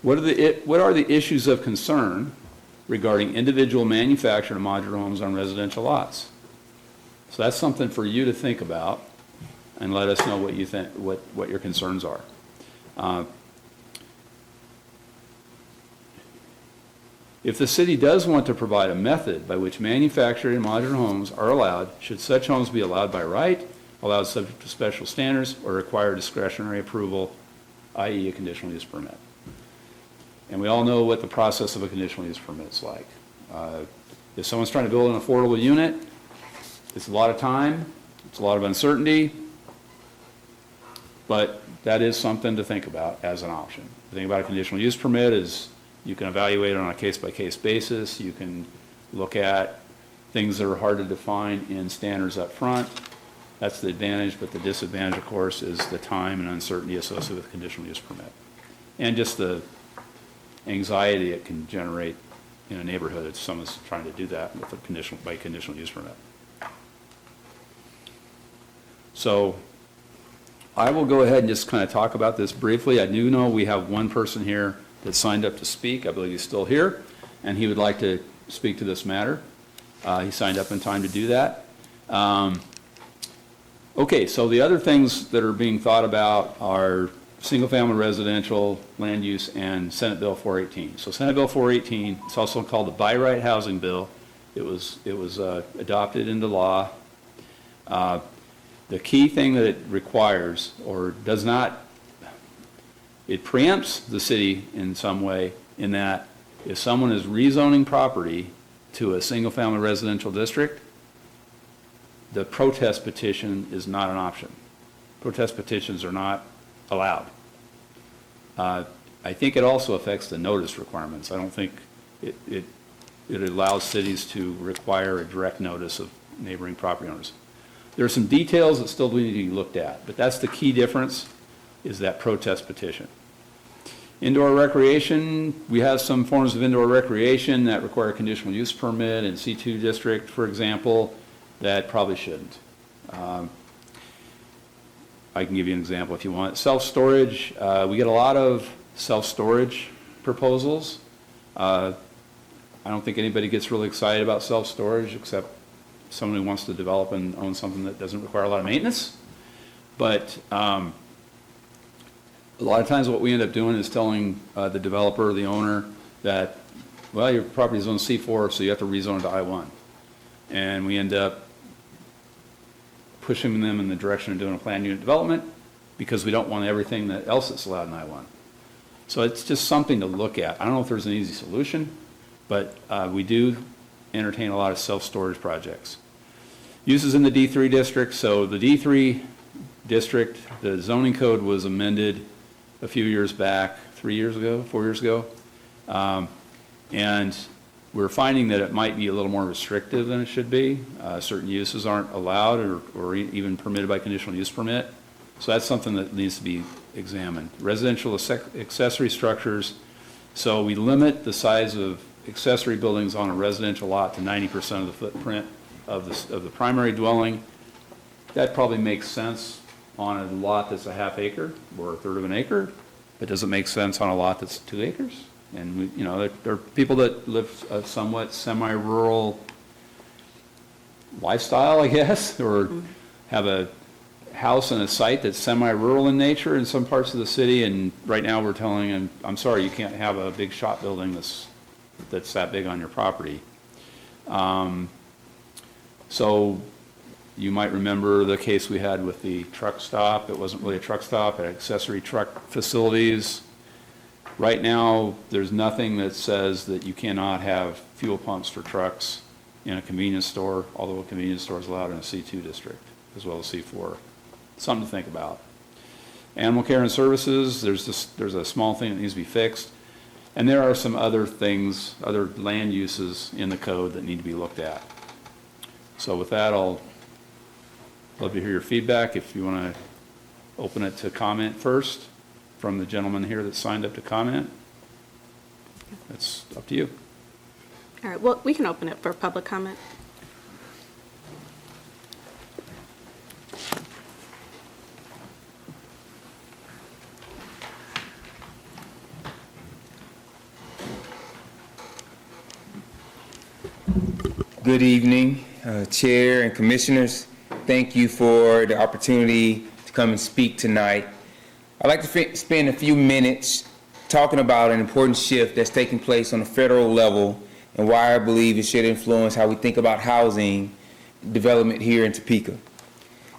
What are the issues of concern regarding individual manufactured modular homes on residential lots? So that's something for you to think about, and let us know what you think, what your concerns are. If the city does want to provide a method by which manufactured and modular homes are allowed, should such homes be allowed by right, allowed subject to special standards, or require discretionary approval, i.e. a conditional use permit? And we all know what the process of a conditional use permit is like. If someone's trying to build an affordable unit, it's a lot of time, it's a lot of uncertainty, but that is something to think about as an option. The thing about a conditional use permit is you can evaluate it on a case-by-case basis. You can look at things that are hard to define in standards up front. That's the advantage, but the disadvantage, of course, is the time and uncertainty associated with a conditional use permit. And just the anxiety it can generate in a neighborhood if someone's trying to do that with a conditional use permit. So I will go ahead and just kind of talk about this briefly. I do know we have one person here that signed up to speak. I believe he's still here, and he would like to speak to this matter. He signed up in time to do that. Okay, so the other things that are being thought about are single-family residential land use and Senate Bill 418. So Senate Bill 418, it's also called the By Right Housing Bill. It was adopted into law. The The key thing that it requires, or does not, it preempts the city in some way in that if someone is rezoning property to a single-family residential district, the protest petition is not an option. Protest petitions are not allowed. I think it also affects the notice requirements. I don't think it allows cities to require a direct notice of neighboring property owners. There are some details that still need to be looked at, but that's the key difference, is that protest petition. Indoor recreation, we have some forms of indoor recreation that require a conditional use permit in C2 district, for example, that probably shouldn't. I can give you an example if you want. Self-storage, we get a lot of self-storage proposals. I don't think anybody gets really excited about self-storage except someone who wants to develop and own something that doesn't require a lot of maintenance. But a lot of times what we end up doing is telling the developer, the owner, that, well, your property is on C4, so you have to rezone to I-1. And we end up pushing them in the direction of doing a planned unit development because we don't want everything that else that's allowed in I-1. So it's just something to look at. I don't know if there's an easy solution, but we do entertain a lot of self-storage projects. Uses in the D3 district. So the D3 district, the zoning code was amended a few years back, 3 years ago, 4 years ago. And we're finding that it might be a little more restrictive than it should be. Certain uses aren't allowed or even permitted by conditional use permit. So that's something that needs to be examined. Residential accessory structures. So we limit the size of accessory buildings on a residential lot to 90% of the footprint of the primary dwelling. That probably makes sense on a lot that's a half acre or a third of an acre. It doesn't make sense on a lot that's 2 acres. And we, you know, there are people that live a somewhat semi-rural lifestyle, I guess, or have a house and a site that's semi-rural in nature in some parts of the city. And right now we're telling them, I'm sorry, you can't have a big shop building that's that big on your property. So you might remember the case we had with the truck stop. It wasn't really a truck stop, it had accessory truck facilities. Right now, there's nothing that says that you cannot have fuel pumps for trucks in a convenience store, although a convenience store is allowed in a C2 district as well as C4. Something to think about. Animal care and services, there's a small thing that needs to be fixed. And there are some other things, other land uses in the code that need to be looked at. So with that, I'll love to hear your feedback. If you want to open it to comment first from the gentleman here that signed up to comment, that's up to you. All right, well, we can open it for public comment. Good evening, Chair and Commissioners. Thank you for the opportunity to come and speak tonight. I'd like to spend a few minutes talking about an important shift that's taking place on a federal level and why I believe it should influence how we think about housing development here in Topeka.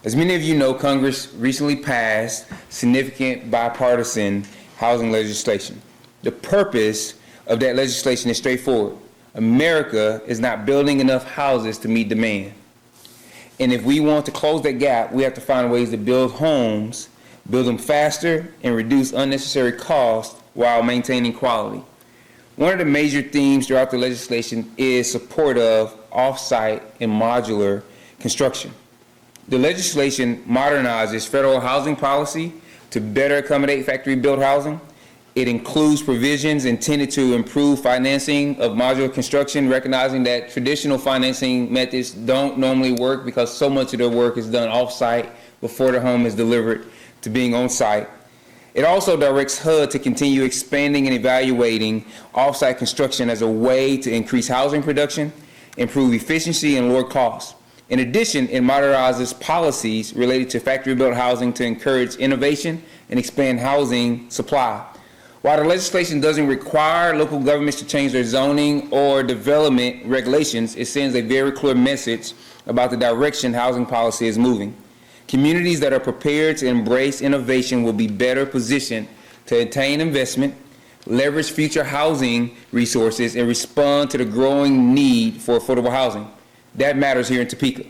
As many of you know, Congress recently passed significant bipartisan housing legislation. The purpose of that legislation is straightforward. America is not building enough houses to meet demand. And if we want to close that gap, we have to find ways to build homes, build them faster, and reduce unnecessary costs while maintaining quality. One of the major themes throughout the legislation is support of off-site and modular construction. The legislation modernizes federal housing policy to better accommodate factory-built housing. It includes provisions intended to improve financing of modular construction, recognizing that traditional financing methods don't normally work because so much of their work is done off-site before the home is delivered to being on-site. It also directs HUD to continue expanding and evaluating off-site construction as a way to increase housing production, improve efficiency, and lower costs. In addition, it modernizes policies related to factory-built housing to encourage innovation and expand housing supply. While the legislation doesn't require local governments to change their zoning or development regulations, it sends a very clear message about the direction housing policy is moving. Communities that are prepared to embrace innovation will be better positioned to attain investment, leverage future housing resources, and respond to the growing need for affordable housing. That matters here in Topeka.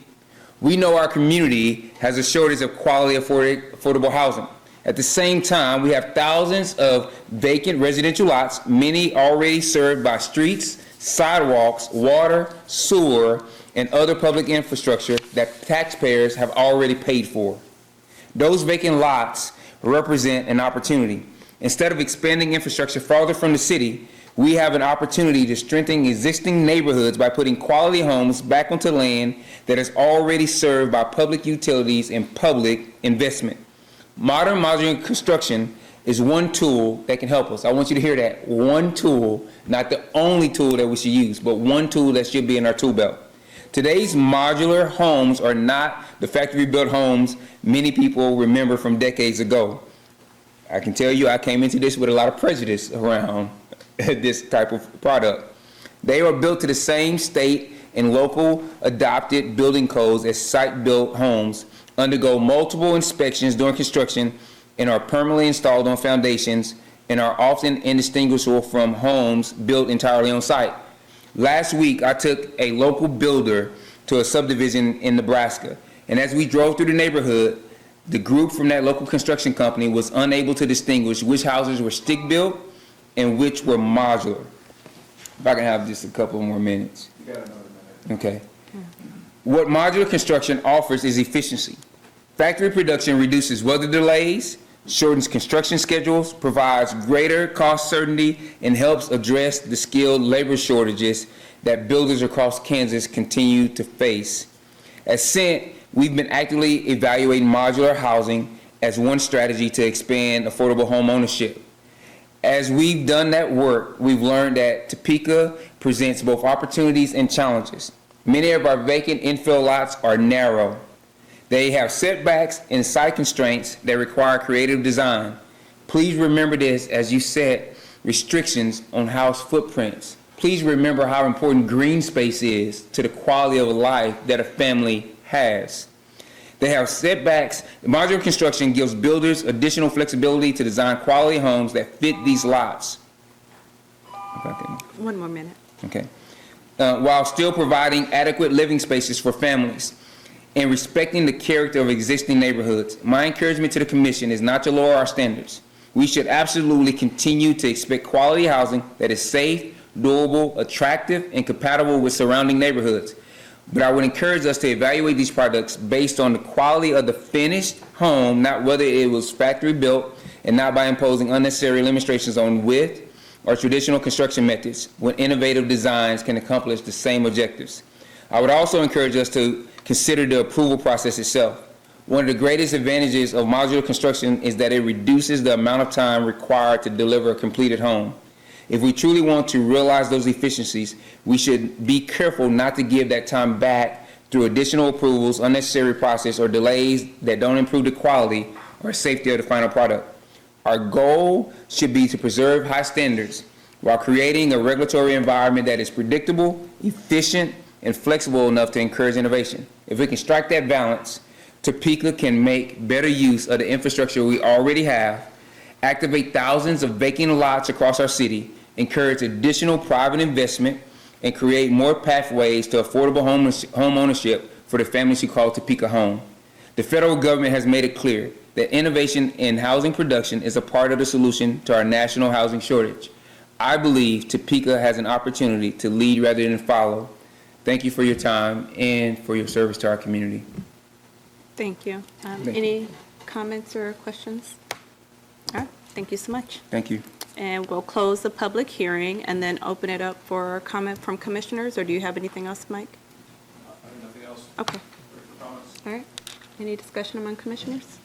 We know our community has a shortage of quality affordable housing. At the same time, we have thousands of vacant residential lots, many already served by streets, sidewalks, water, sewer, and other public infrastructure that taxpayers have already paid for. Those vacant lots represent an opportunity. Instead of expanding infrastructure farther from the city, we have an opportunity to strengthen existing neighborhoods by putting quality homes back onto land that is already served by public utilities and public investment. Modern modular construction is one tool that can help us. I want you to hear that. One tool, not the only tool that we should use, but one tool that should be in our tool belt. Today's modular homes are not the factory-built homes many people remember from decades ago. I can tell you I came into this with a lot of prejudice around this type of product. They are built to the same state and local adopted building codes as site-built homes, undergo multiple inspections during construction, and are permanently installed on foundations, and are often indistinguishable from homes built entirely on site. Last week, I took a local builder to a subdivision in Nebraska, and as we drove through the neighborhood, the group from that local construction company was unable to distinguish which houses were stick-built and which were modular. If I can have just a couple more minutes. You got another minute. Okay. What modular construction offers is efficiency. Factory production reduces weather delays, shortens construction schedules, provides greater cost certainty, and helps address the skilled labor shortages that builders across Kansas continue to face. As Cent, we've been actively evaluating modular housing as one strategy to expand affordable home ownership. As we've done that work, we've learned that Topeka presents both opportunities and challenges. Many of our vacant infill lots are narrow. They have setbacks and site constraints that require creative design. Please remember this as you set restrictions on house footprints. Please remember how important green space is to the quality of life that a family has. They have setbacks. Modular construction gives builders additional flexibility to design quality homes that fit these lots. One more minute. Okay. While still providing adequate living spaces for families and respecting the character of existing neighborhoods. My encouragement to the commission is not to lower our standards. We should absolutely continue to expect quality housing that is safe, doable, attractive, and compatible with surrounding neighborhoods. But I would encourage us to evaluate these products based on the quality of the finished home, not whether it was factory built, and not by imposing unnecessary limitations on width or traditional construction methods when innovative designs can accomplish the same objectives. I would also encourage us to consider the approval process itself. One of the greatest advantages of modular construction is that it reduces the amount of time required to deliver a completed home. If we truly want to realize those efficiencies, we should be careful not to give that time back through additional approvals, unnecessary process, or delays that don't improve the quality or safety of the final product. Our goal should be to preserve high standards while creating a regulatory environment that is predictable, efficient, and flexible enough to encourage innovation. If we can strike that balance, Topeka can make better use of the infrastructure we already have, activate thousands of vacant lots across our city, encourage additional private investment, and create more pathways to affordable home ownership for the families who call Topeka home. The federal government has made it clear that innovation in housing production is a part of the solution to our national housing shortage. I believe Topeka has an opportunity to lead rather than follow. Thank you for your time and for your service to our community. Thank you. Any comments or questions? All right, thank you so much. Thank you. And we'll close the public hearing and then open it up for comment from commissioners, or do you have anything else, Mike? Nothing else. Okay. All right. Any discussion among commissioners?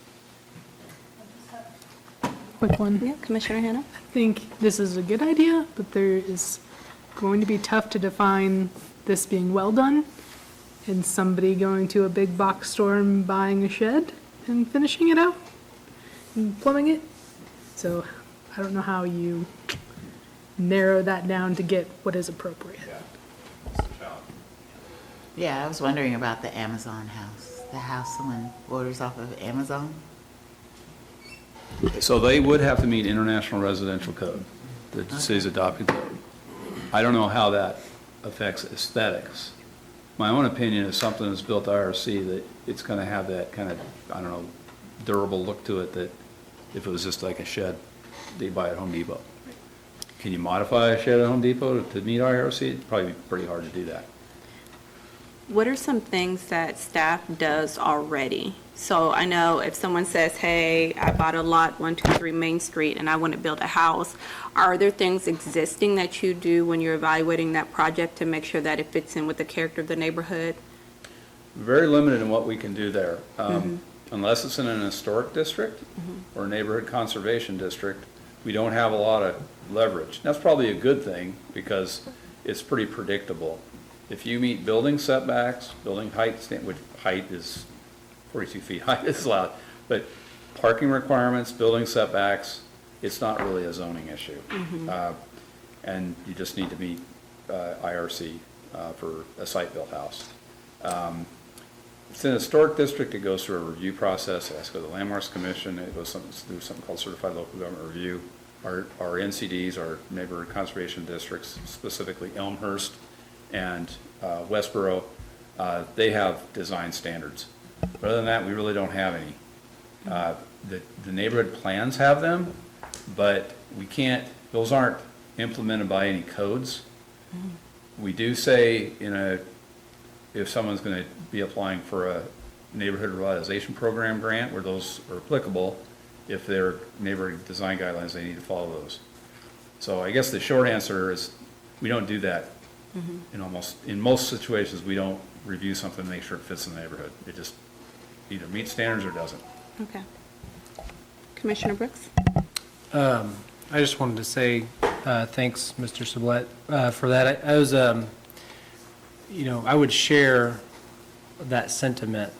Quick one. Yeah, Commissioner Hannah? I think this is a good idea, but there is going to be tough to define this being well done and somebody going to a big box store and buying a shed and finishing it out and plumbing it. So I don't know how you narrow that down to get what is appropriate. Yeah, I was wondering about the Amazon house. The house on borders off of Amazon? So they would have to meet international residential code, the city's adopted code. I don't know how that affects aesthetics. My own opinion is something that's built IRC, that it's gonna have that kind of, I don't know, durable look to it that if it was just like a shed they buy at Home Depot. Can you modify a shed at Home Depot to meet IRC? It'd probably be pretty hard to do that. What are some things that staff does already? So I know if someone says, hey, I bought a lot, 123 Main Street, and I want to build a house, are there things existing that you do when you're evaluating that project to make sure that it fits in with the character of the neighborhood? Very limited in what we can do there. Unless it's in an historic district or a neighborhood conservation district, we don't have a lot of leverage. That's probably a good thing because it's pretty predictable. If you meet building setbacks, building height, which height is 42 feet, height is allowed, but parking requirements, building setbacks, it's not really a zoning issue. And you just need to meet IRC for a site-built house. If it's in a historic district, it goes through a review process. It has to go to the Landmarks Commission. It goes through something called Certified Local Government Review. Our NCDs, our neighborhood conservation districts, specifically Elmhurst and Westboro, they have design standards. But other than that, we really don't have any. The neighborhood plans have them, but we can't, those aren't implemented by any codes. We do say if someone's going to be applying for a neighborhood revitalization program grant where those are applicable, if they're neighborhood design guidelines, they need to follow those. So I guess the short answer is we don't do that. In most situations, we don't review something to make sure it fits in the neighborhood. It just either meets standards or doesn't. Okay. Commissioner Brooks? I just wanted to say thanks, Mr. Sublette, for that. I was, I would share that sentiment,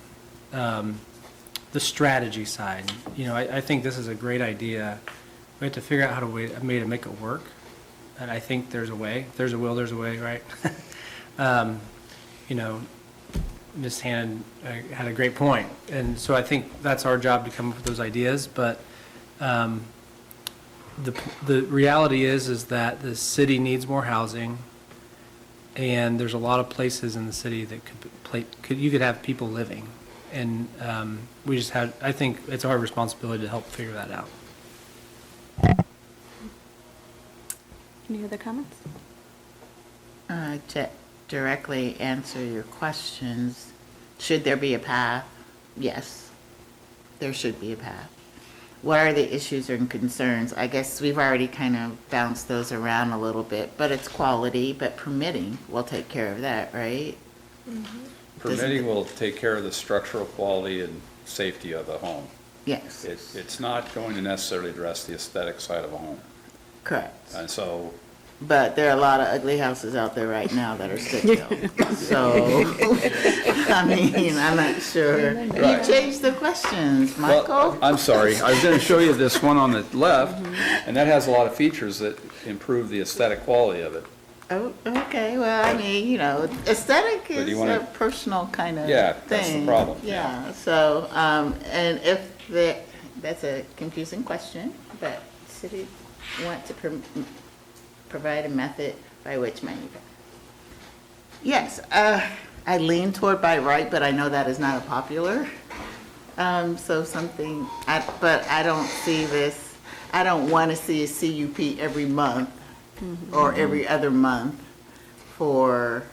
the strategy side. I think this is a great idea. We have to figure out how to make it work. And I think there's a way. If there's a will, there's a way, right? Ms. Hand had a great point. And so I think that's our job to come up with those ideas. But the reality is that the city needs more housing. And there's a lot of places in the city that you could have people living. And I think it's our responsibility to help figure that out. Any other comments? To directly answer your questions, should there be a path? Yes, there should be a path. What are the issues and concerns? I guess we've already kind of bounced those around a little bit, but it's quality, but permitting will take care of that, right? Permitting will take care of the structural quality and safety of the home. Yes. It's not going to necessarily address the aesthetic side of a home. Correct. And so. But there are a lot of ugly houses out there right now that are stick built. So, I'm not sure. You changed the questions, Michael. Well, I'm sorry. I was going to show you this one on the left, and that has a lot of features that improve the aesthetic quality of it. Oh, okay. Well, aesthetic is a personal kind of thing. Yeah, that's the problem. Yeah. So, and that's a confusing question, but city want to provide a method by which manufacturing. Yes, I lean toward by right, but I know that is not a popular. So but I don't see this. I don't want to see a CUP every month or every other month for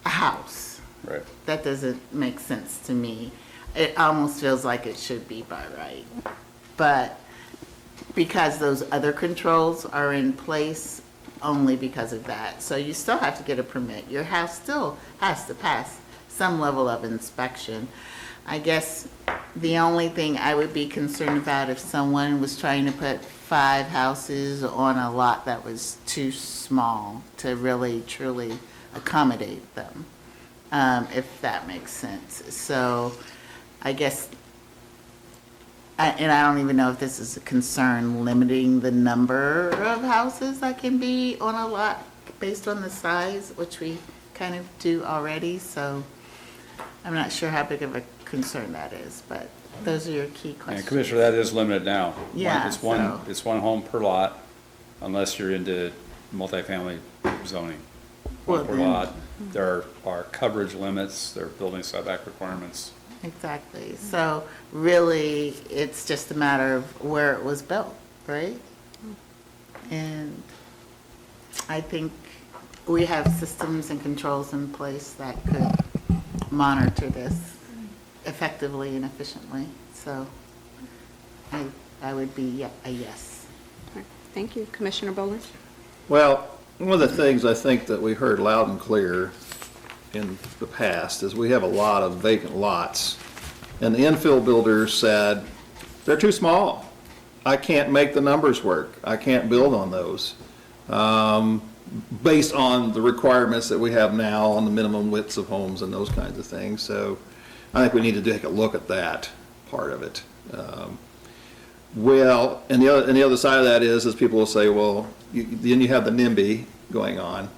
a house. Right. That doesn't make sense to me. It almost feels like it should be by right. But because those other controls are in place only because of that. So you still have to get a permit. Your house still has to pass some level of inspection. I guess the only thing I would be concerned about if someone was trying to put 5 houses on a lot that was too small to really truly accommodate them, if that makes sense. So I guess, and I don't even know if this is a concern, limiting the number of houses that can be on a lot based on the size, which we kind of do already. So I'm not sure how big of a concern that is, but those are your key And questions. Commissioner, that is limited now. Yeah, It's one, so- it's one home per lot, unless you're into multifamily zoning. Well, One per then- lot. There are coverage limits, there are building setback requirements. Exactly. So really, it's just a matter of where it was built, right? And I think we have systems and controls in place that could monitor this effectively and efficiently. So I would be a yes. Thank you. Commissioner Bowles? Well, one of the things I think that we heard loud and clear in the past is we have a lot of vacant lots. And the infill builders said, they're too small. I can't make the numbers work. I can't build on those. Based on the requirements that we have now on the minimum widths of homes and those kinds of things. So I think we need to take a look at that part of it. Well, and the other side of that is people will say, well, then you have the NIMBY going on.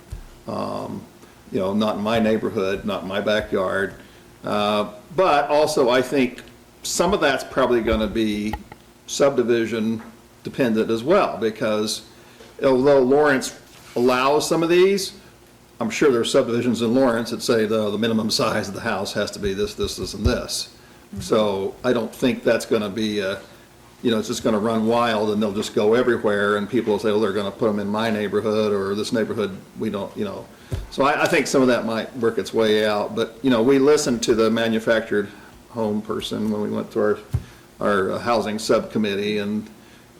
Not in my neighborhood, not in my backyard. But also, I think some of that's probably going to be subdivision dependent as well, because although Lawrence allows some of these, I'm sure there are subdivisions in Lawrence that say the minimum size of the house has to be this, this, this, and this. So I don't think that's going to be it's just going to run wild and they'll just go everywhere, and people will say, well, they're going to put them in my neighborhood, or this neighborhood, we don't. So I think some of that might work its way out. But, we listened to the manufactured home person when we went to our housing subcommittee. And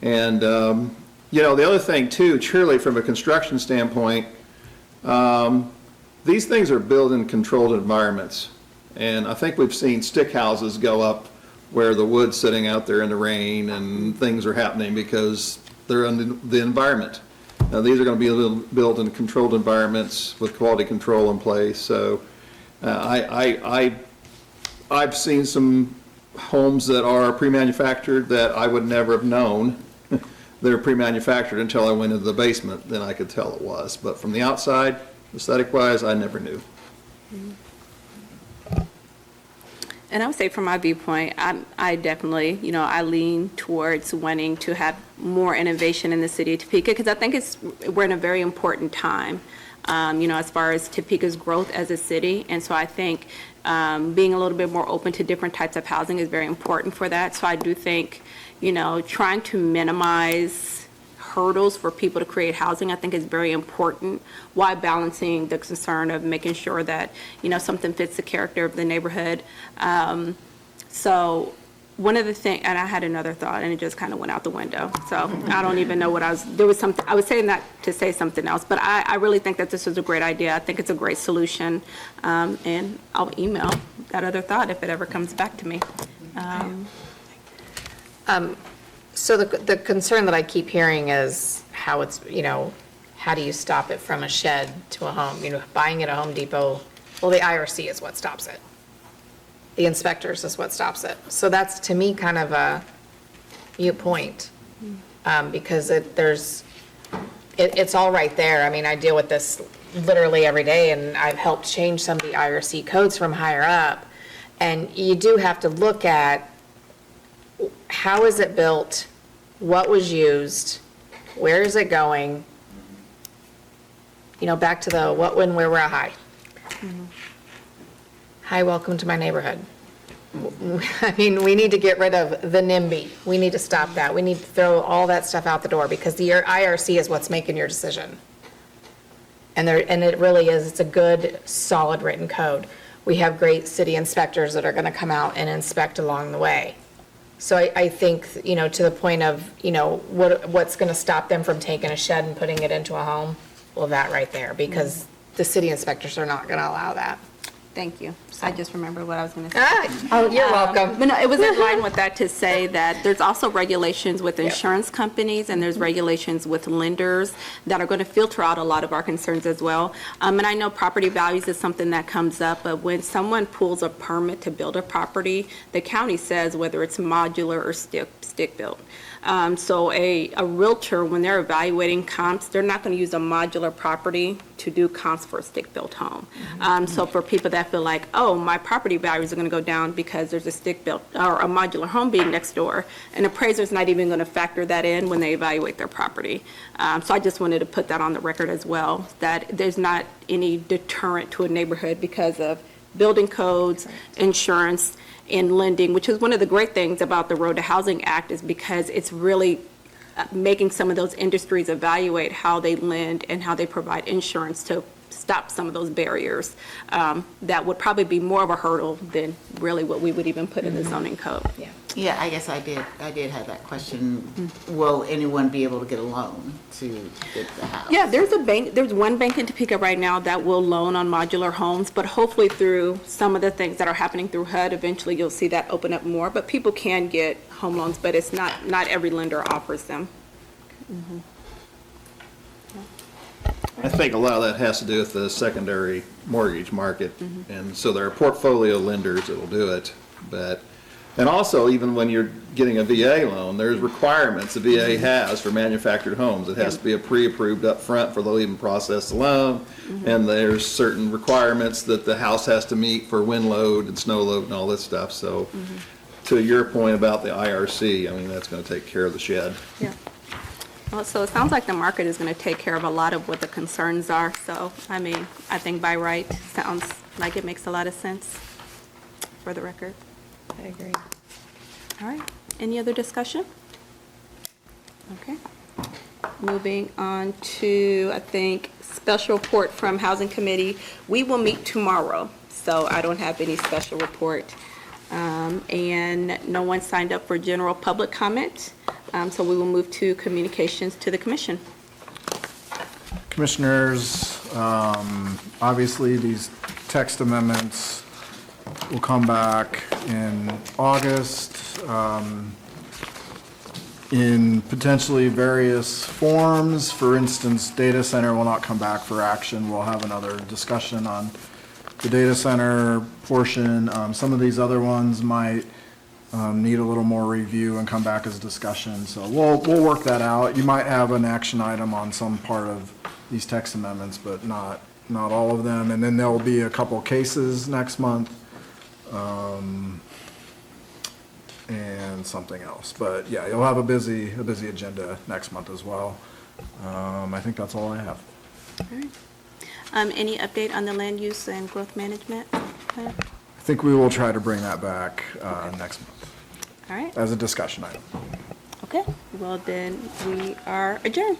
the other thing too, truly from a construction standpoint, these things are built in controlled environments. And I think we've seen stick houses go up where the wood's sitting out there in the rain and things are happening because they're in the environment. Now, these are going to be built in controlled environments with quality control in place. So I've seen some homes that are pre-manufactured that I would never have known they're pre-manufactured until I went into the basement. Then I could tell it was. But from the outside, aesthetic-wise, I never knew. And I would say from my viewpoint, I definitely, I lean towards wanting to have more innovation in the city of Topeka, because I think we're in a very important time, as far as Topeka's growth as a city. And so I think being a little bit more open to different types of housing is very important for that. So I do think, trying to minimize hurdles for people to create housing, I think is very important, while balancing the concern of making sure that, something fits the character of the neighborhood. So one of the things, and I had another thought and it just kind of went out the window. So I don't even know I was saying that to say something else, but I really think that this is a great idea. I think it's a great solution. And I'll email that other thought if it ever comes back to me. So the concern that I keep hearing is how it's, how do you stop it from a shed to a home? Buying at a Home Depot, well, the IRC is what stops it. The inspectors is what stops it. So that's, to me, kind of a mute point, because it's all right there. I mean, I deal with this literally every day, and I've helped change some of the IRC codes from higher up. And you do have to look at how is it built, what was used, where is it going? Back to the what, when, where, hi. Hi, welcome to my neighborhood. I mean, we need to get rid of the NIMBY. We need to stop that. We need to throw all that stuff out the door, because the IRC is what's making your decision. And it really is, it's a good, solid written code. We have great city inspectors that are going to come out and inspect along the way. So I think, to the point of, what's going to stop them from taking a shed and putting it into a home? Well, that right there, because the city inspectors are not going to allow that. Thank you. I just remembered what I was going to say. Oh, you're welcome. But no, it was in line with that to say that there's also regulations with insurance companies, and there's regulations with lenders that are going to filter out a lot of our concerns as well. And I know property values is something that comes up, but when someone pulls a permit to build a property, the county says whether it's modular or stick built. So a realtor, when they're evaluating comps, they're not going to use a modular property to do comps for a stick-built home. So for people that feel like, oh, my property values are going to go down because there's a stick-built or a modular home being next door, an appraiser's not even going to factor that in when they evaluate their property. So I just wanted to put that on the record as well, that there's not any deterrent to a neighborhood because of building codes, insurance, and lending, which is one of the great things about the Road to Housing Act, is because it's really making some of those industries evaluate how they lend and how they provide insurance to stop some of those barriers. That would probably be more of a hurdle than really what we would even put in the zoning code. Yeah. Yeah, I guess I did have that question. Will anyone be able to get a loan to get the house? Yeah, there's one bank in Topeka right now that will loan on modular homes, but hopefully through some of the things that are happening through HUD, eventually you'll see that open up more. But people can get home loans, but it's not every lender offers them. I think a lot of that has to do with the secondary mortgage market. And so there are portfolio lenders that'll do it, and also even when you're getting a VA loan, there's requirements the VA has for manufactured homes. It has to be a pre-approved up front for they'll even process the loan. And there's certain requirements that the house has to meet for wind load and snow load and all this stuff. So to your point about the IRC, I mean, that's going to take care of the shed. Yeah. Well, so it sounds like the market is going to take care of a lot of what the concerns are. So, I mean, I think by right, sounds like it makes a lot of sense for the record. I agree. All right. Any other discussion? Okay. Moving on to, I think, special report from Housing Committee. We will meet tomorrow, so I don't have any special report. And no one signed up for general public comment, so we will move to communications to the commission. Commissioners, obviously, these text amendments will come back in August in potentially various forms. For instance, data center will not come back for action. We'll have another discussion on the data center portion. Some of these other ones might need a little more review and come back as a discussion. So we'll work that out. You might have an action item on some part of these text amendments, but not all of them. And then there'll be a couple cases next month. And something else, but yeah, you'll have a busy agenda next month as well. I think that's all I have. All right. Any update on the land use and growth management plan? I think we will try to bring that back next month All right. as a discussion item. Okay. Well, then we are adjourned.